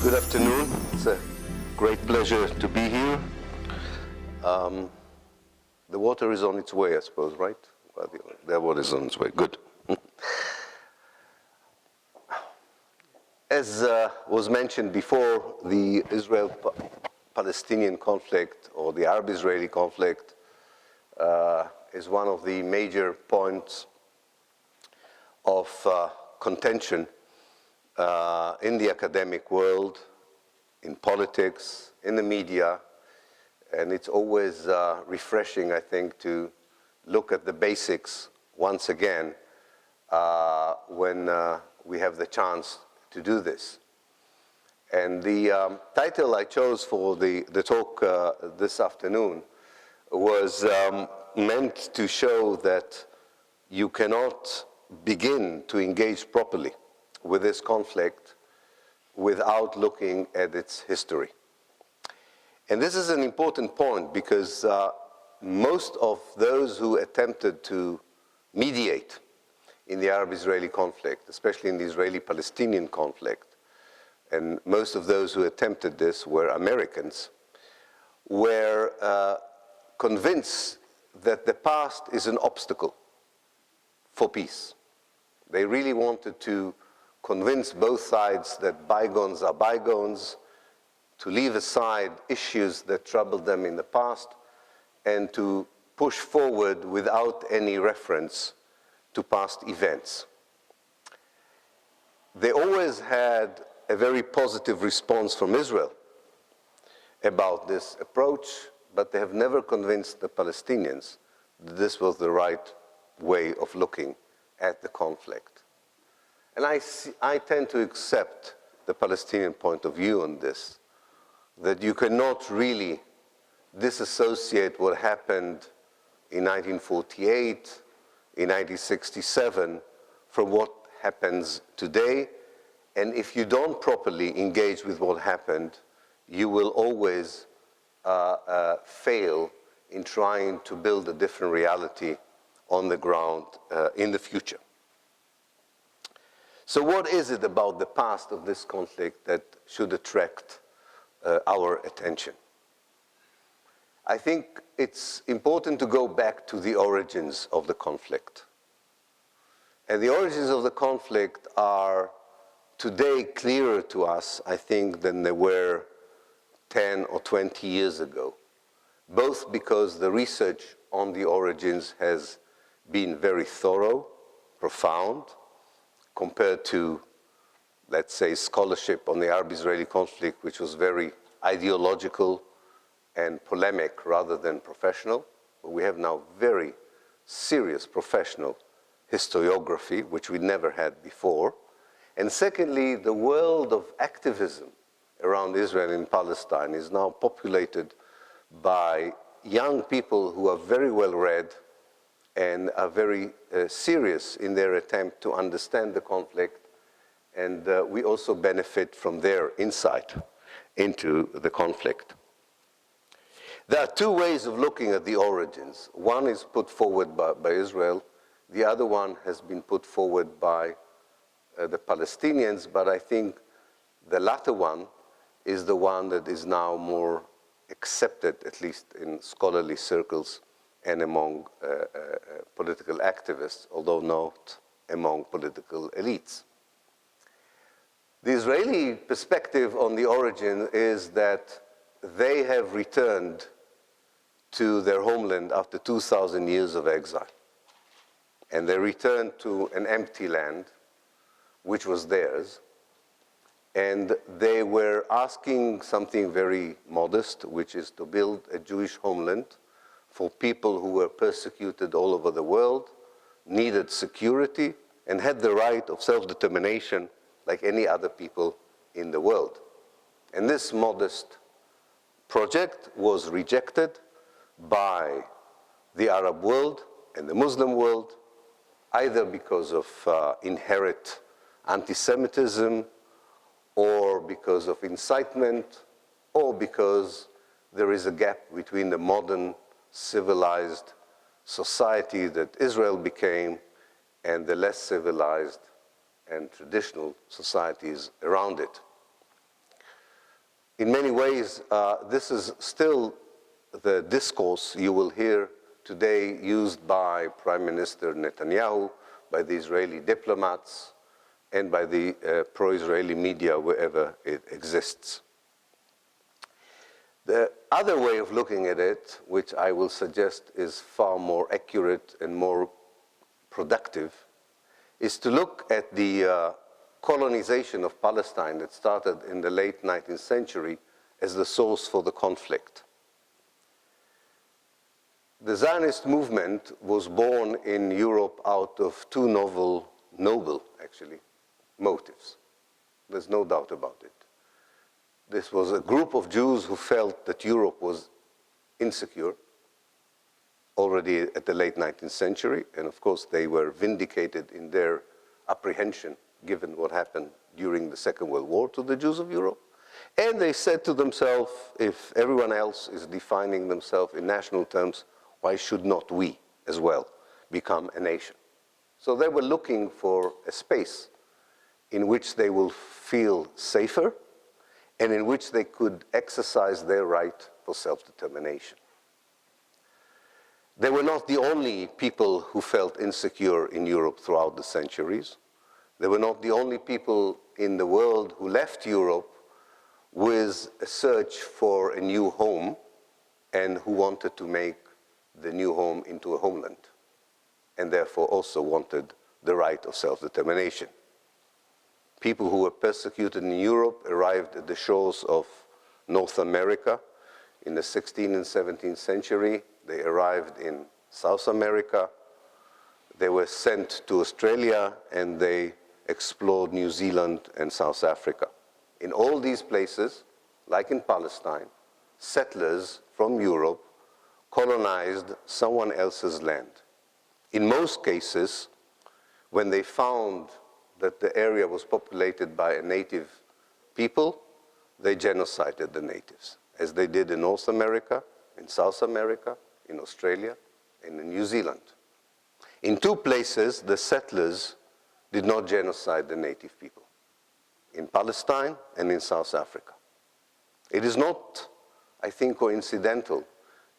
Good afternoon. It's a great pleasure to be here. The water is on its way, I suppose, right? Well, the water is on its way. Good. As was mentioned before, the Israel-Palestinian conflict, or the Arab-Israeli conflict, is one of the major points of contention in the academic world, in politics, in the media, and it's always refreshing, I think, to look at the basics once again when we have the chance to do this. And the title I chose for the talk this afternoon was meant to show that you cannot begin to engage properly with this conflict without looking at its history. And this is an important point because most of those who attempted to mediate in the Arab-Israeli conflict, especially in the Israeli-Palestinian conflict, and most of those who attempted this were Americans, were convinced that the past is an obstacle for peace. They really wanted to convince both sides that bygones are bygones, to leave aside issues that troubled them in the past, and to push forward without any reference to past events. They always had a very positive response from Israel about this approach, but they have never convinced the Palestinians that this was the right way of looking at the conflict. And I tend to accept the Palestinian point of view on this, that you cannot really disassociate what happened in 1948, in 1967, from what happens today. And if you don't properly engage with what happened, you will always fail in trying to build a different reality on the ground in the future. So what is it about the past of this conflict that should attract our attention? I think it's important to go back to the origins of the conflict. And the origins of the conflict are today clearer to us, I think, than they were 10 or 20 years ago, both because the research on the origins has been very thorough, profound, compared to, let's say, scholarship on the Arab-Israeli conflict, which was very ideological and polemic rather than professional. But we have now very serious professional historiography, which we never had before. And secondly, the world of activism around Israel and Palestine is now populated by young people who are very well read and are very serious in their attempt to understand the conflict. And we also benefit from their insight into the conflict. There are two ways of looking at the origins. One is put forward by Israel. The other one has been put forward by the Palestinians, but I think the latter one is the one that is now more accepted, at least in scholarly circles and among political activists, although not among political elites. The Israeli perspective on the origin is that they have returned to their homeland after 2,000 years of exile. And they returned to an empty land, which was theirs. And they were asking something very modest, which is to build a Jewish homeland for people who were persecuted all over the world, needed security, and had the right of self-determination like any other people in the world. And this modest project was rejected by the Arab world and the Muslim world, either because of inherent anti-Semitism, or because of incitement, or because there is a gap between the modern civilized society that Israel became and the less civilized and traditional societies around it. in many ways, this is still the discourse you will hear today used by Prime Minister Netanyahu, by the Israeli diplomats, and by the pro-Israeli media wherever it exists. The other way of looking at it, which I will suggest is far more accurate and more productive, is to look at the colonization of Palestine that started in the late 19th century as the source for the conflict. The Zionist movement was born in Europe out of two noble actually, motives. There's no doubt about it. This was a group of Jews who felt that Europe was insecure already at the late 19th century, and of course they were vindicated in their apprehension given what happened during the Second World War to the Jews of Europe. And they said to themselves, if everyone else is defining themselves in national terms, why should not we as well become a nation? So they were looking for a space in which they will feel safer and in which they could exercise their right for self-determination. They were not the only people who felt insecure in Europe throughout the centuries. They were not the only people in the world who left Europe with a search for a new home and who wanted to make the new home into a homeland, and therefore also wanted the right of self-determination. People who were persecuted in Europe arrived at the shores of North America in the 16th and 17th century. They arrived in South America. They were sent to Australia, and they explored New Zealand and South Africa. In all these places, like in Palestine, settlers from Europe colonized someone else's land. In most cases, when they found that the area was populated by a native people, they genocided the natives, as they did in North America, in South America, in Australia, and in New Zealand. In two places, the settlers did not genocide the native people, in Palestine and in South Africa. It is not, I think, coincidental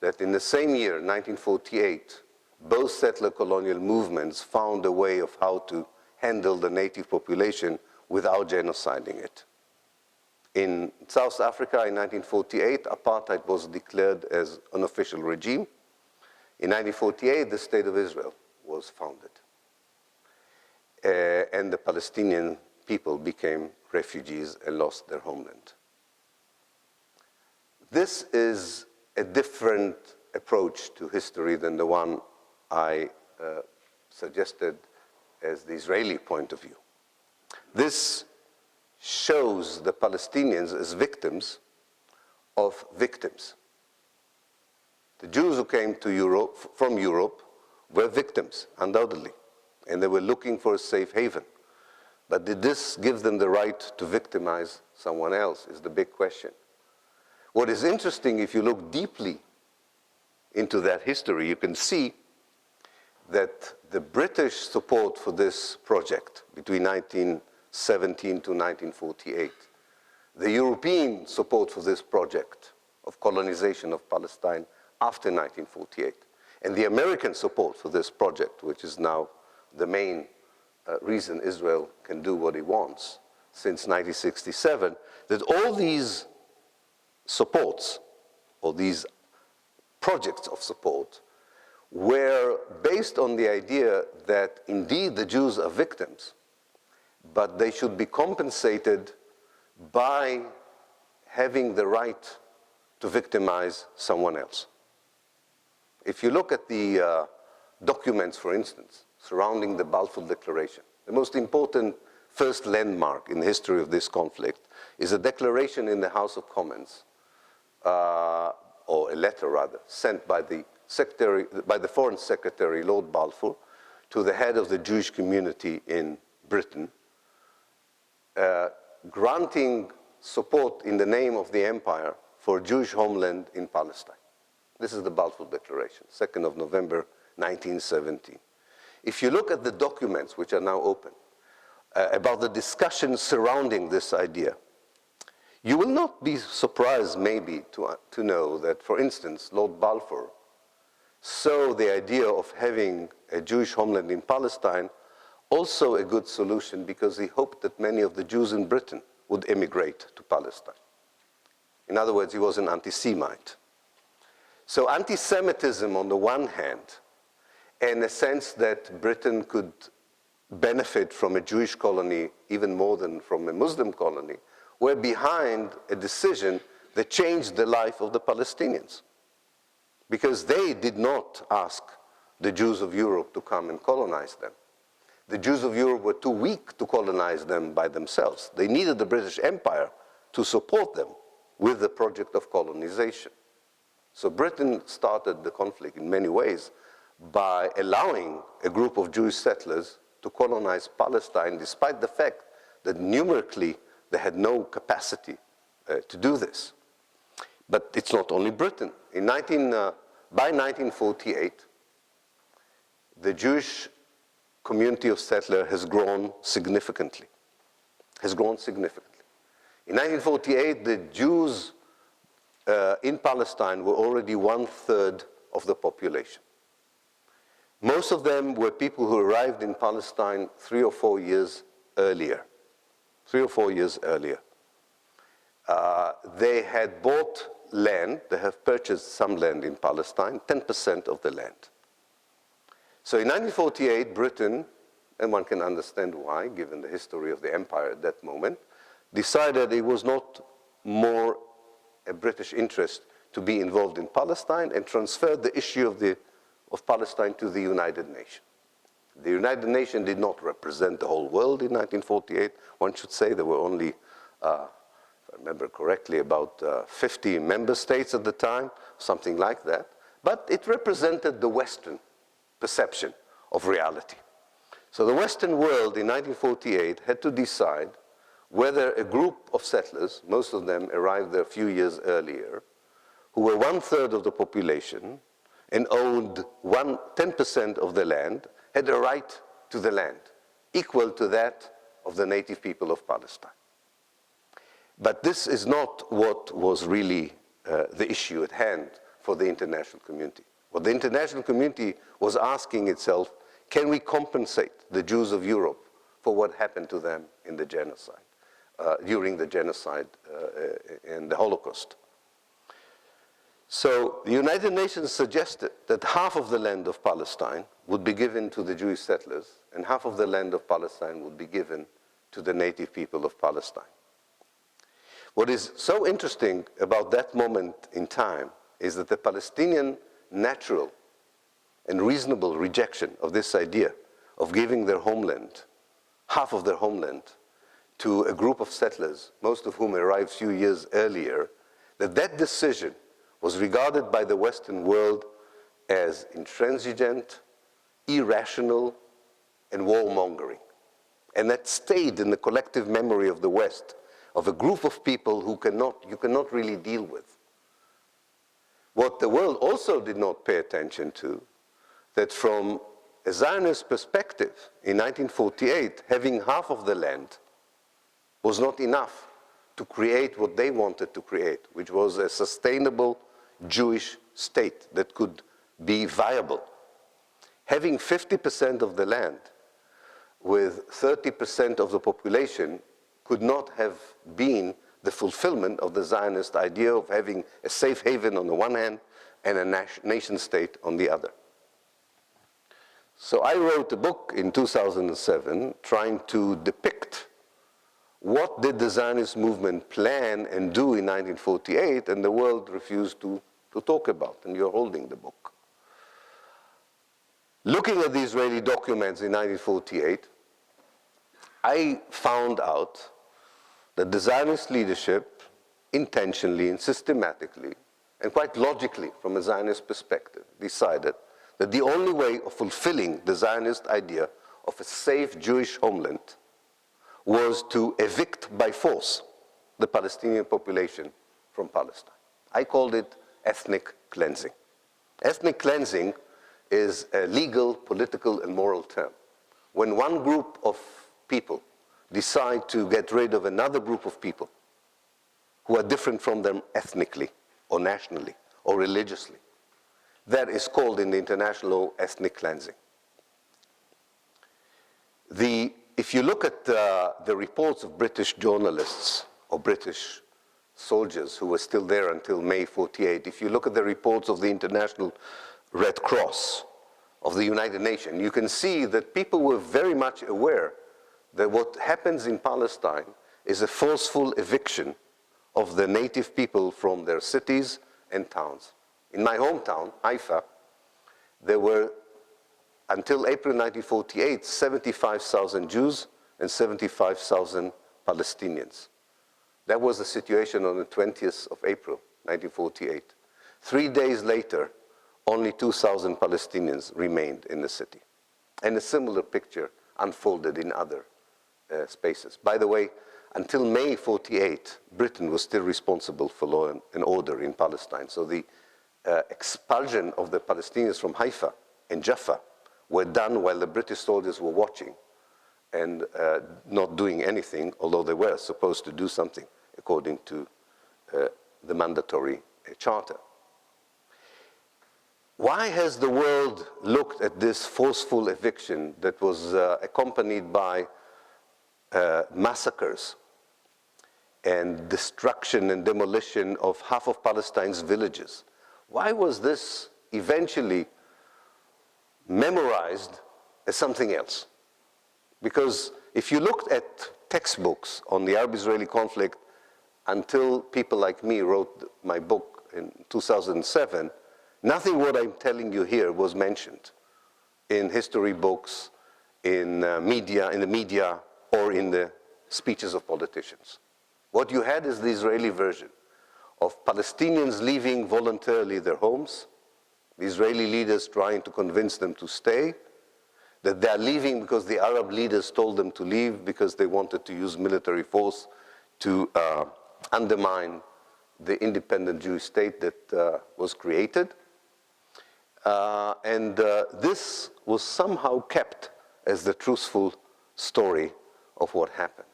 that in the same year, 1948, both settler colonial movements found a way of how to handle the native population without genociding it. In South Africa in 1948, apartheid was declared as an official regime. In 1948, the State of Israel was founded. And the Palestinian people became refugees and lost their homeland. This is a different approach to history than the one I suggested as the Israeli point of view. This shows the Palestinians as victims of victims. The Jews who came to Europe, from Europe, were victims, undoubtedly, and they were looking for a safe haven. But did this give them the right to victimize someone else, is the big question. What is interesting, if you look deeply into that history, you can see that the British support for this project between 1917 to 1948, the European support for this project of colonization of Palestine after 1948, and the American support for this project, which is now the main reason Israel can do what it wants since 1967, that all these supports, or these projects of support, were based on the idea that indeed the Jews are victims, but they should be compensated by having the right to victimize someone else. If you look at the documents, for instance, surrounding the Balfour Declaration, the most important first landmark in the history of this conflict is a declaration in the House of Commons, or a letter rather, sent by the Foreign Secretary, Lord Balfour, to the head of the Jewish community in Britain, granting support in the name of the empire for a Jewish homeland in Palestine. This is the Balfour Declaration, 2nd of November, 1917. If you look at the documents which are now open about the discussions surrounding this idea, You will not be surprised, maybe, to know that, for instance, Lord Balfour saw the idea of having a Jewish homeland in Palestine also a good solution because he hoped that many of the Jews in Britain would emigrate to Palestine. In other words, he was an anti-Semite. So anti-Semitism on the one hand, and a sense that Britain could benefit from a Jewish colony even more than from a Muslim colony, were behind a decision that changed the life of the Palestinians. Because they did not ask the Jews of Europe to come and colonize them. The Jews of Europe were too weak to colonize them by themselves. They needed the British Empire to support them with the project of colonization. So Britain started the conflict in many ways by allowing a group of Jewish settlers to colonize Palestine, despite the fact that numerically they had no capacity to do this. But it's not only Britain. By 1948, the Jewish community of settlers has grown significantly. In 1948, the Jews in Palestine were already 1/3 of the population. Most of them were people who arrived in Palestine 3 or 4 years earlier. They had bought land, they have purchased some land in Palestine, 10% of the land. So in 1948, Britain, and one can understand why, given the history of the empire at that moment, decided it was not more a British interest to be involved in Palestine and transferred the issue of Palestine to the United Nations. The United Nations did not represent the whole world in 1948. One should say there were only, if I remember correctly, about 50 member states at the time, something like that. But it represented the Western perception of reality. So the Western world in 1948 had to decide whether a group of settlers, most of them arrived there a few years earlier, who were 1/3 of the population and owned 10% of the land, had a right to the land, equal to that of the native people of Palestine. But this is not what was really the issue at hand for the international community. What the international community was asking itself, can we compensate the Jews of Europe for what happened to them in the genocide, during the genocide and the Holocaust? So the United Nations suggested that half of the land of Palestine would be given to the Jewish settlers and half of the land of Palestine would be given to the native people of Palestine. What is so interesting about that moment in time is that the Palestinian natural and reasonable rejection of this idea of giving their homeland, half of their homeland, to a group of settlers, most of whom arrived a few years earlier, that decision was regarded by the Western world as intransigent, irrational, and warmongering. And that stayed in the collective memory of the West, of a group of people who you cannot really deal with. What the world also did not pay attention to, that from a Zionist perspective, in 1948, having half of the land was not enough to create what they wanted to create, which was a sustainable Jewish state that could be viable. Having 50% of the land with 30% of the population could not have been the fulfillment of the Zionist idea of having a safe haven on the one hand and a nation state on the other. So I wrote a book in 2007 trying to depict what did the Zionist movement plan and do in 1948, and the world refused to talk about, and you're holding the book. Looking at the Israeli documents in 1948, I found out that the Zionist leadership intentionally and systematically, and quite logically from a Zionist perspective, decided that the only way of fulfilling the Zionist idea of a safe Jewish homeland was to evict by force the Palestinian population from Palestine. I called it ethnic cleansing. Ethnic cleansing is a legal, political, and moral term. When one group of people decide to get rid of another group of people, who are different from them ethnically or nationally or religiously. That is called in the international law ethnic cleansing. If you look at the reports of British journalists or British soldiers who were still there until May 48, if you look at the reports of the International Red Cross, of the United Nations, you can see that people were very much aware that what happens in Palestine is a forceful eviction of the native people from their cities and towns. In my hometown, Haifa, there were, until April 1948, 75,000 Jews and 75,000 Palestinians. That was the situation on the 20th of April, 1948. 3 days later, only 2,000 Palestinians remained in the city. And a similar picture unfolded in other spaces. By the way, until May 48, Britain was still responsible for law and order in Palestine. So the expulsion of the Palestinians from Haifa and Jaffa were done while the British soldiers were watching and not doing anything, although they were supposed to do something according to the mandatory charter. Why has the world looked at this forceful eviction that was accompanied by massacres and destruction and demolition of half of Palestine's villages? Why was this eventually memorized as something else? Because if you looked at textbooks on the Arab-Israeli conflict until people like me wrote my book in 2007, nothing what I'm telling you here was mentioned in history books, in the media, or in the speeches of politicians. What you had is the Israeli version of Palestinians leaving voluntarily their homes, the Israeli leaders trying to convince them to stay, that they are leaving because the Arab leaders told them to leave because they wanted to use military force to undermine the independent Jewish state that was created. This was somehow kept as the truthful story of what happened.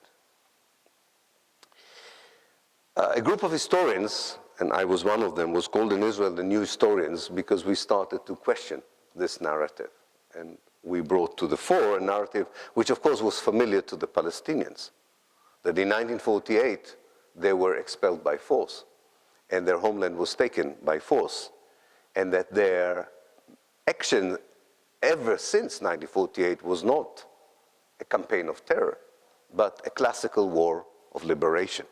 A group of historians, and I was one of them, was called in Israel the New Historians because we started to question this narrative. And we brought to the fore a narrative which, of course, was familiar to the Palestinians, that in 1948 they were expelled by force and their homeland was taken by force, and that their action ever since 1948 was not a campaign of terror, but a classical war of liberation,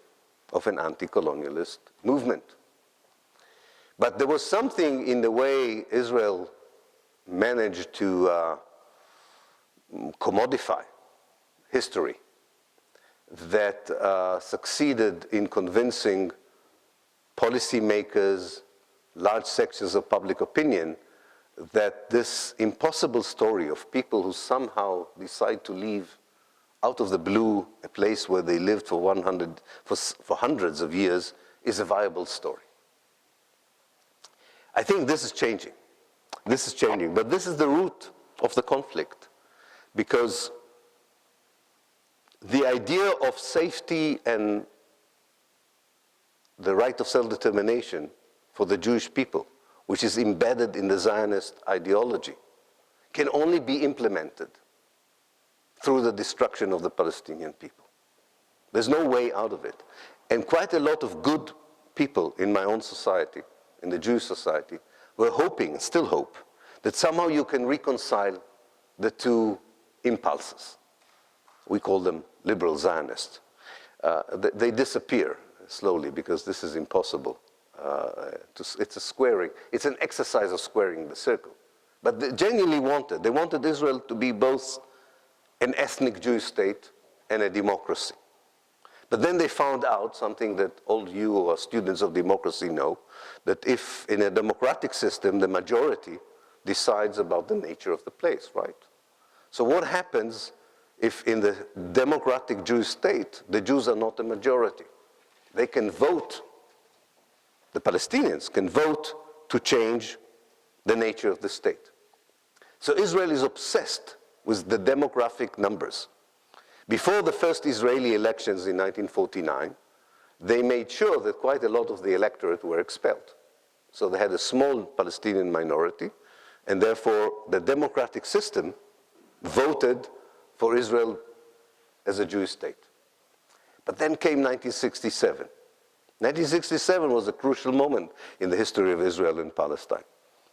of an anti-colonialist movement. But there was something in the way Israel managed to commodify history that succeeded in convincing policymakers, large sections of public opinion, that this impossible story of people who somehow decide to leave out of the blue a place where they lived for hundreds of years is a viable story. I think this is changing. This is changing, but this is the root of the conflict, because the idea of safety and the right of self-determination for the Jewish people, which is embedded in the Zionist ideology, can only be implemented through the destruction of the Palestinian people. There's no way out of it. And quite a lot of good people in my own society, in the Jewish society, were hoping, still hope, that somehow you can reconcile the two impulses. We call them liberal Zionists. They disappear slowly because this is impossible. It's a squaring. It's an exercise of squaring the circle. But they genuinely wanted. They wanted Israel to be both an ethnic Jewish state and a democracy. But then they found out something that all you who are students of democracy know, that if in a democratic system the majority decides about the nature of the place, right? So what happens if in the democratic Jewish state the Jews are not a majority? They can vote, the Palestinians can vote to change the nature of the state. So Israel is obsessed with the demographic numbers. Before the first Israeli elections in 1949, they made sure that quite a lot of the electorate were expelled. So they had a small Palestinian minority, and therefore the democratic system voted for Israel as a Jewish state. But then came 1967. 1967 was a crucial moment in the history of Israel and Palestine.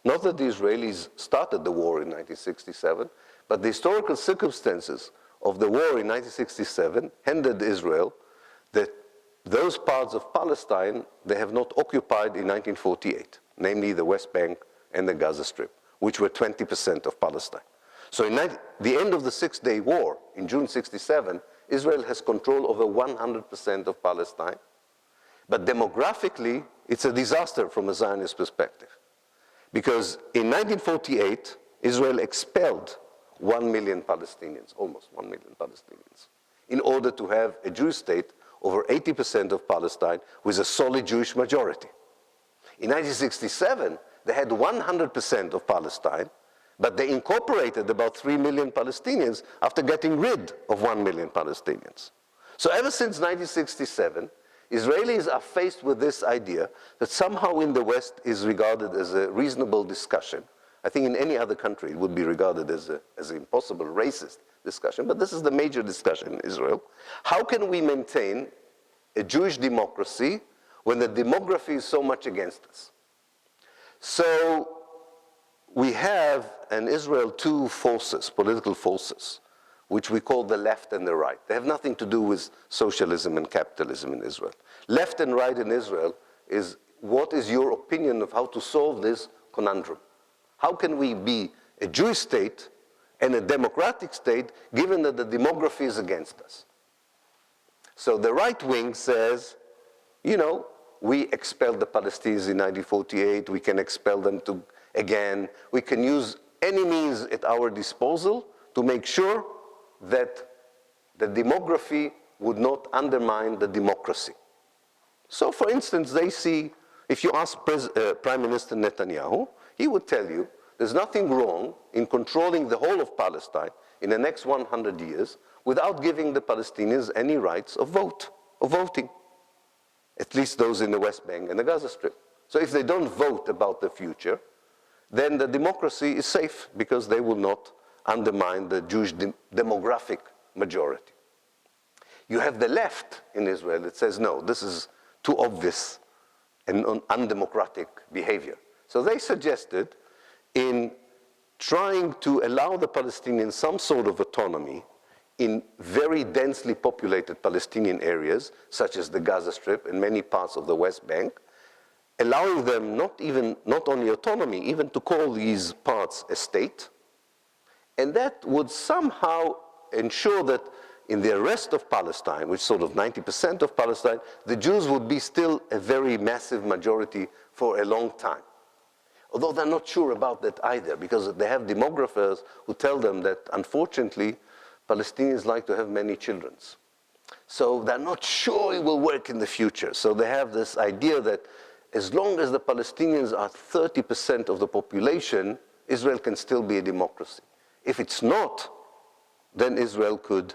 Not that the Israelis started the war in 1967, but the historical circumstances of the war in 1967 handed Israel that those parts of Palestine they have not occupied in 1948, namely the West Bank and the Gaza Strip, which were 20% of Palestine. So in the end of the Six-Day War, in June 67, Israel has control over 100% of Palestine. But demographically, it's a disaster from a Zionist perspective. Because in 1948, Israel expelled 1 million Palestinians, almost 1 million Palestinians, in order to have a Jewish state over 80% of Palestine with a solid Jewish majority. In 1967, they had 100% of Palestine, but they incorporated about 3 million Palestinians after getting rid of 1 million Palestinians. So ever since 1967, Israelis are faced with this idea that somehow in the West is regarded as a reasonable discussion. I think in any other country it would be regarded as an impossible racist discussion, but this is the major discussion in Israel. How can we maintain a Jewish democracy when the demography is so much against us? So we have in Israel two forces, political forces, which we call the left and the right. They have nothing to do with socialism and capitalism in Israel. Left and right in Israel is what is your opinion of how to solve this conundrum? How can we be a Jewish state and a democratic state given that the demography is against us? So the right wing says, you know, we expelled the Palestinians in 1948, we can expel them again, we can use any means at our disposal to make sure that the demography would not undermine the democracy. So for instance, they see, if you ask Prime Minister Netanyahu, he would tell you there's nothing wrong in controlling the whole of Palestine in the next 100 years without giving the Palestinians any rights of voting, at least those in the West Bank and the Gaza Strip. So if they don't vote about the future, then the democracy is safe because they will not undermine the Jewish demographic majority. You have the left in Israel that says, no, this is too obvious and undemocratic behavior. So they suggested in trying to allow the Palestinians some sort of autonomy in very densely populated Palestinian areas, such as the Gaza Strip and many parts of the West Bank, allowing them not only autonomy, even to call these parts a state. And that would somehow ensure that in the rest of Palestine, which is sort of 90% of Palestine, the Jews would be still a very massive majority for a long time. Although they're not sure about that either, because they have demographers who tell them that, unfortunately, Palestinians like to have many children. So they're not sure it will work in the future. So they have this idea that as long as the Palestinians are 30% of the population, Israel can still be a democracy. If it's not, then Israel could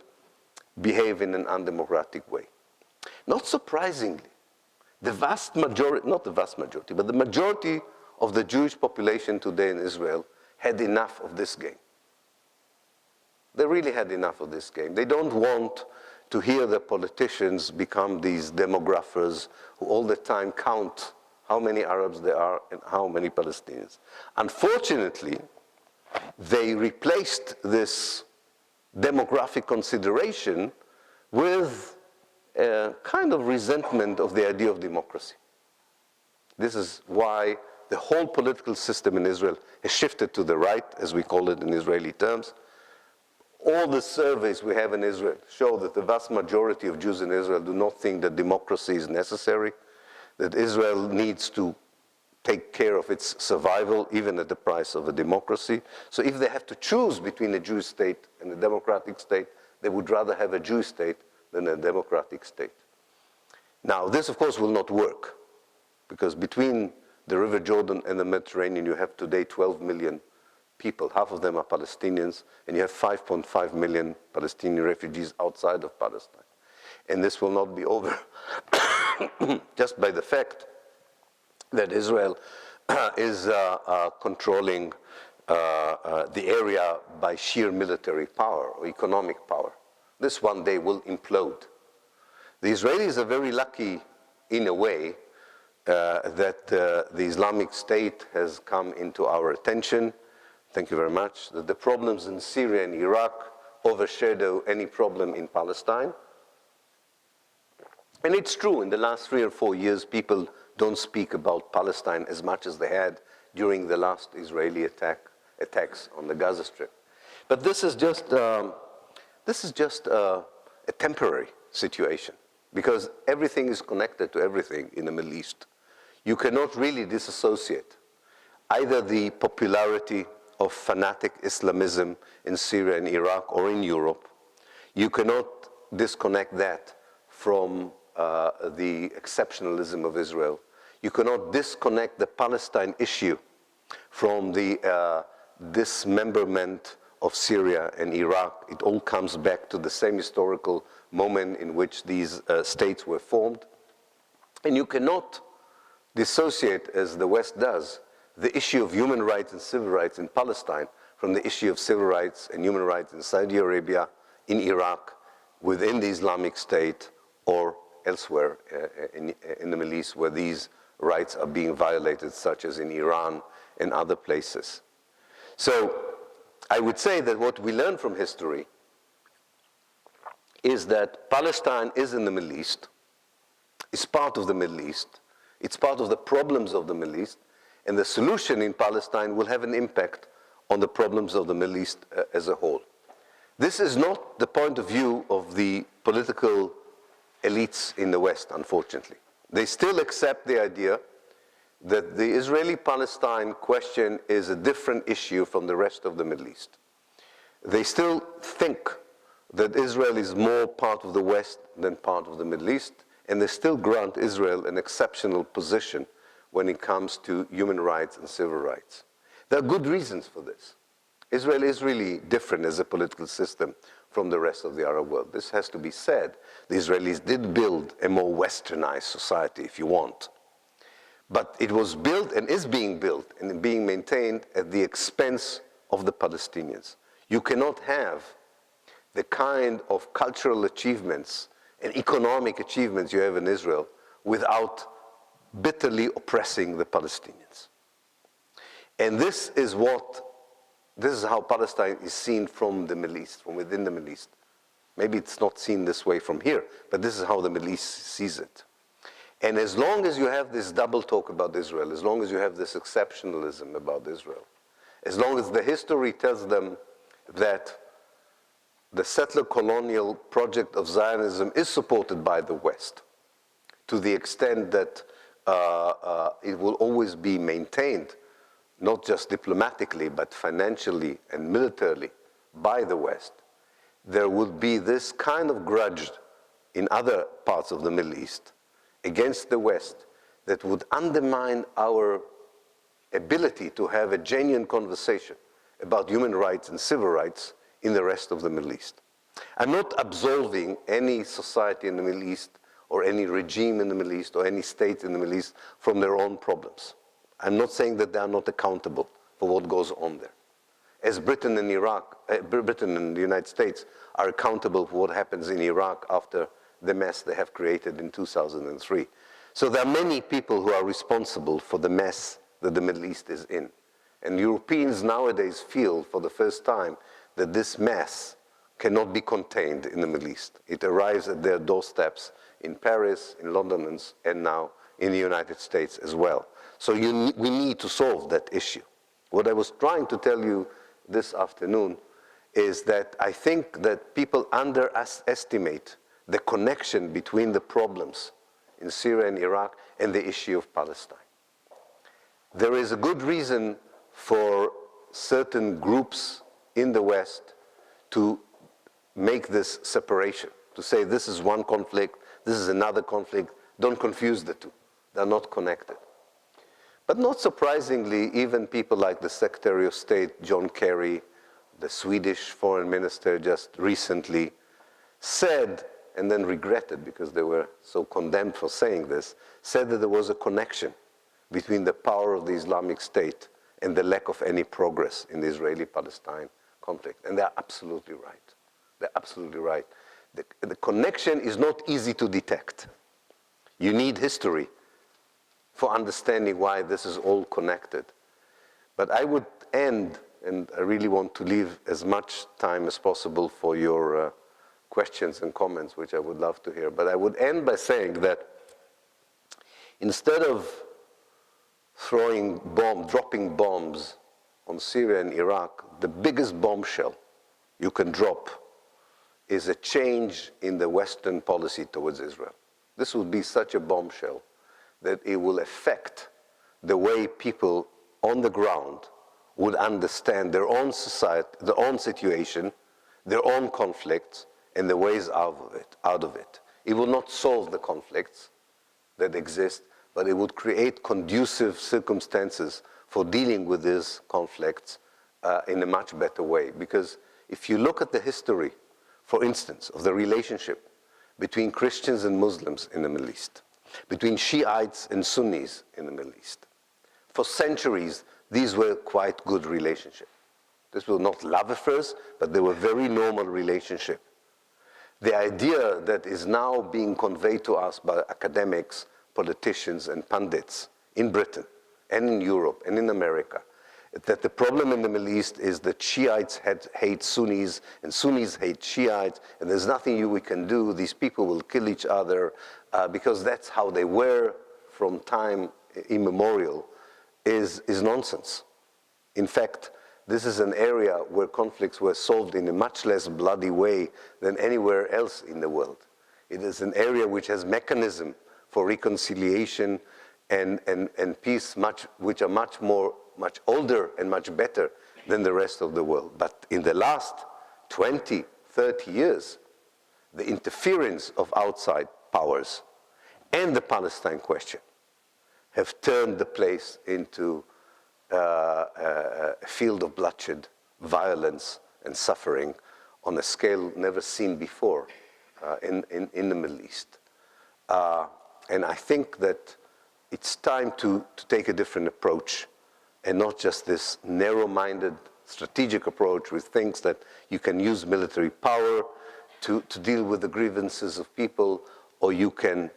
behave in an undemocratic way. Not surprisingly, the vast majority, not the vast majority, but the majority of the Jewish population today in Israel had enough of this game. They really had enough of this game. They don't want to hear the politicians become these demographers who all the time count how many Arabs there are and how many Palestinians. Unfortunately, they replaced this demographic consideration with a kind of resentment of the idea of democracy. This is why the whole political system in Israel has shifted to the right, as we call it in Israeli terms. All the surveys we have in Israel show that the vast majority of Jews in Israel do not think that democracy is necessary, that Israel needs to take care of its survival, even at the price of a democracy. So if they have to choose between a Jewish state and a democratic state, they would rather have a Jewish state than a democratic state. Now, this, of course, will not work, because between the River Jordan and the Mediterranean, you have today 12 million people. Half of them are Palestinians, and you have 5.5 million Palestinian refugees outside of Palestine. And this will not be over just by the fact that Israel is controlling the area by sheer military power or economic power. This one day will implode. The Israelis are very lucky, in a way, that the Islamic State has come into our attention. Thank you very much. That the problems in Syria and Iraq overshadow any problem in Palestine. And it's true, in the last 3 or 4 years, people don't speak about Palestine as much as they had during the last Israeli attacks on the Gaza Strip. But this is just a temporary situation, because everything is connected to everything in the Middle East. You cannot really disassociate either the popularity of fanatic Islamism in Syria and Iraq or in Europe. You cannot disconnect that from the exceptionalism of Israel. You cannot disconnect the Palestine issue from the dismemberment of Syria and Iraq. It all comes back to the same historical moment in which these states were formed. And you cannot dissociate, as the West does, the issue of human rights and civil rights in Palestine from the issue of civil rights and human rights in Saudi Arabia, in Iraq, within the Islamic State, or elsewhere in the Middle East where these rights are being violated, such as in Iran and other places. So I would say that what we learn from history is that Palestine is in the Middle East, is part of the Middle East, it's part of the problems of the Middle East, and the solution in Palestine will have an impact on the problems of the Middle East as a whole. This is not the point of view of the political elites in the West, unfortunately. They still accept the idea that the Israeli-Palestine question is a different issue from the rest of the Middle East. They still think that Israel is more part of the West than part of the Middle East, and they still grant Israel an exceptional position when it comes to human rights and civil rights. There are good reasons for this. Israel is really different as a political system from the rest of the Arab world. This has to be said. The Israelis did build a more westernized society, if you want. But it was built and is being built and being maintained at the expense of the Palestinians. You cannot have the kind of cultural achievements and economic achievements you have in Israel without bitterly oppressing the Palestinians. And this is how Palestine is seen from the Middle East, from within the Middle East. Maybe it's not seen this way from here, but this is how the Middle East sees it. And as long as you have this double talk about Israel, as long as you have this exceptionalism about Israel, as long as the history tells them that the settler colonial project of Zionism is supported by the West, to the extent that it will always be maintained, not just diplomatically, but financially and militarily by the West, there will be this kind of grudge in other parts of the Middle East against the West that would undermine our ability to have a genuine conversation about human rights and civil rights in the rest of the Middle East. I'm not absolving any society in the Middle East or any regime in the Middle East or any state in the Middle East from their own problems. I'm not saying that they are not accountable for what goes on there. As Britain and the United States are accountable for what happens in Iraq after the mess they have created in 2003. So there are many people who are responsible for the mess that the Middle East is in. And Europeans nowadays feel for the first time that this mess cannot be contained in the Middle East. It arrives at their doorsteps in Paris, in London, and now in the United States as well. So we need to solve that issue. What I was trying to tell you this afternoon is that I think that people underestimate the connection between the problems in Syria and Iraq and the issue of Palestine. There is a good reason for certain groups in the West to make this separation, to say this is one conflict, this is another conflict. Don't confuse the two. They're not connected. But not surprisingly, even people like the Secretary of State, John Kerry, the Swedish foreign minister just recently, said and then regretted because they were so condemned for saying this, said that there was a connection between the power of the Islamic State and the lack of any progress in the Israeli-Palestine conflict. And they're absolutely right. They're absolutely right. The connection is not easy to detect. You need history for understanding why this is all connected. But I would end, and I really want to leave as much time as possible for your questions and comments, which I would love to hear. But I would end by saying that instead of dropping bombs on Syria and Iraq, the biggest bombshell you can drop is a change in the Western policy towards Israel. This would be such a bombshell that it will affect the way people on the ground would understand their own society, their own situation, their own conflicts, and the ways out of it. It will not solve the conflicts that exist, but it would create conducive circumstances for dealing with these conflicts in a much better way. Because if you look at the history, for instance, of the relationship between Christians and Muslims in the Middle East, between Shiites and Sunnis in the Middle East, for centuries, these were quite good relationships. This were not love affairs, but they were very normal relationships. The idea that is now being conveyed to us by academics, politicians, and pundits in Britain and in Europe and in America, that the problem in the Middle East is that Shiites hate Sunnis and Sunnis hate Shiites, and there's nothing we can do. These people will kill each other because that's how they were from time immemorial, is nonsense. In fact, this is an area where conflicts were solved in a much less bloody way than anywhere else in the world. It is an area which has mechanism for reconciliation and peace, which are much older and much better than the rest of the world. But in the last 20, 30 years, the interference of outside powers and the Palestine question have turned the place into a field of bloodshed, violence, and suffering on a scale never seen before in the Middle East. And I think that it's time to take a different approach and not just this narrow-minded strategic approach which thinks that you can use military power to deal with the grievances of people, or you can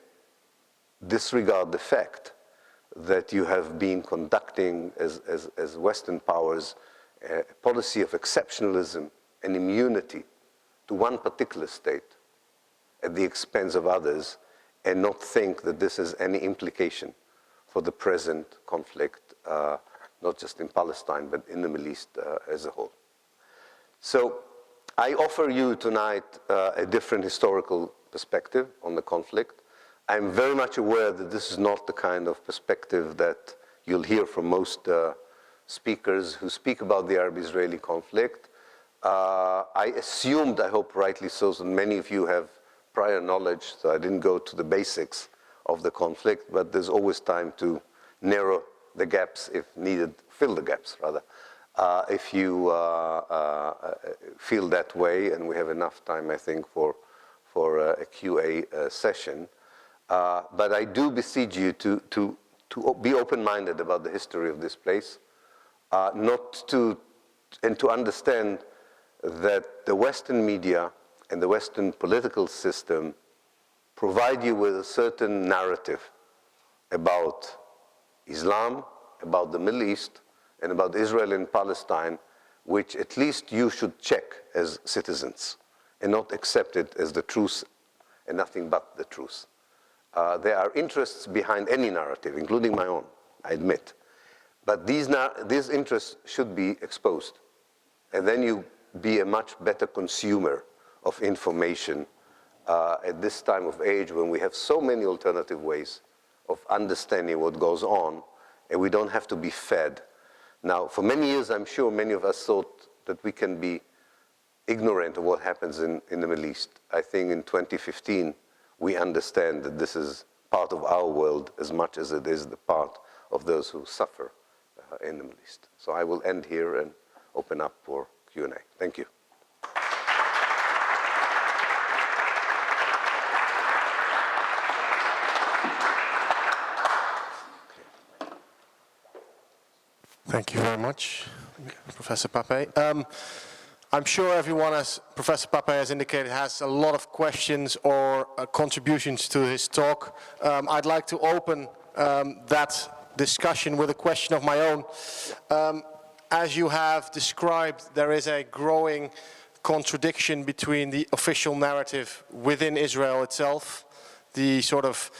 disregard the fact that you have been conducting as Western powers a policy of exceptionalism and immunity to one particular state at the expense of others, and not think that this has any implication for the present conflict, not just in Palestine, but in the Middle East as a whole. So I offer you tonight a different historical perspective on the conflict. I'm very much aware that this is not the kind of perspective that you'll hear from most speakers who speak about the Arab-Israeli conflict. I assumed, I hope rightly so, that many of you have prior knowledge, so I didn't go to the basics of the conflict, but there's always time to narrow the gaps if needed, fill the gaps rather, if you feel that way, and we have enough time, I think, for a QA session. But I do beseech you to be open-minded about the history of this place, and to understand that the Western media and the Western political system provide you with a certain narrative about Islam, about the Middle East, and about Israel and Palestine, which at least you should check as citizens and not accept it as the truth and nothing but the truth. There are interests behind any narrative, including my own, I admit. But these interests should be exposed. And then you be a much better consumer of information at this time of age when we have so many alternative ways of understanding what goes on, and we don't have to be fed. Now, for many years, I'm sure many of us thought that we can be ignorant of what happens in the Middle East. I think in 2015, we understand that this is part of our world as much as it is the part of those who suffer in the Middle East. So I will end here and open up for Q&A. Thank you. Thank you very much, Professor Pappe. I'm sure everyone, as Professor Pappe has indicated, has a lot of questions or contributions to his talk. I'd like to open that discussion with a question of my own. As you have described, there is a growing contradiction between the official narrative within Israel itself, the sort of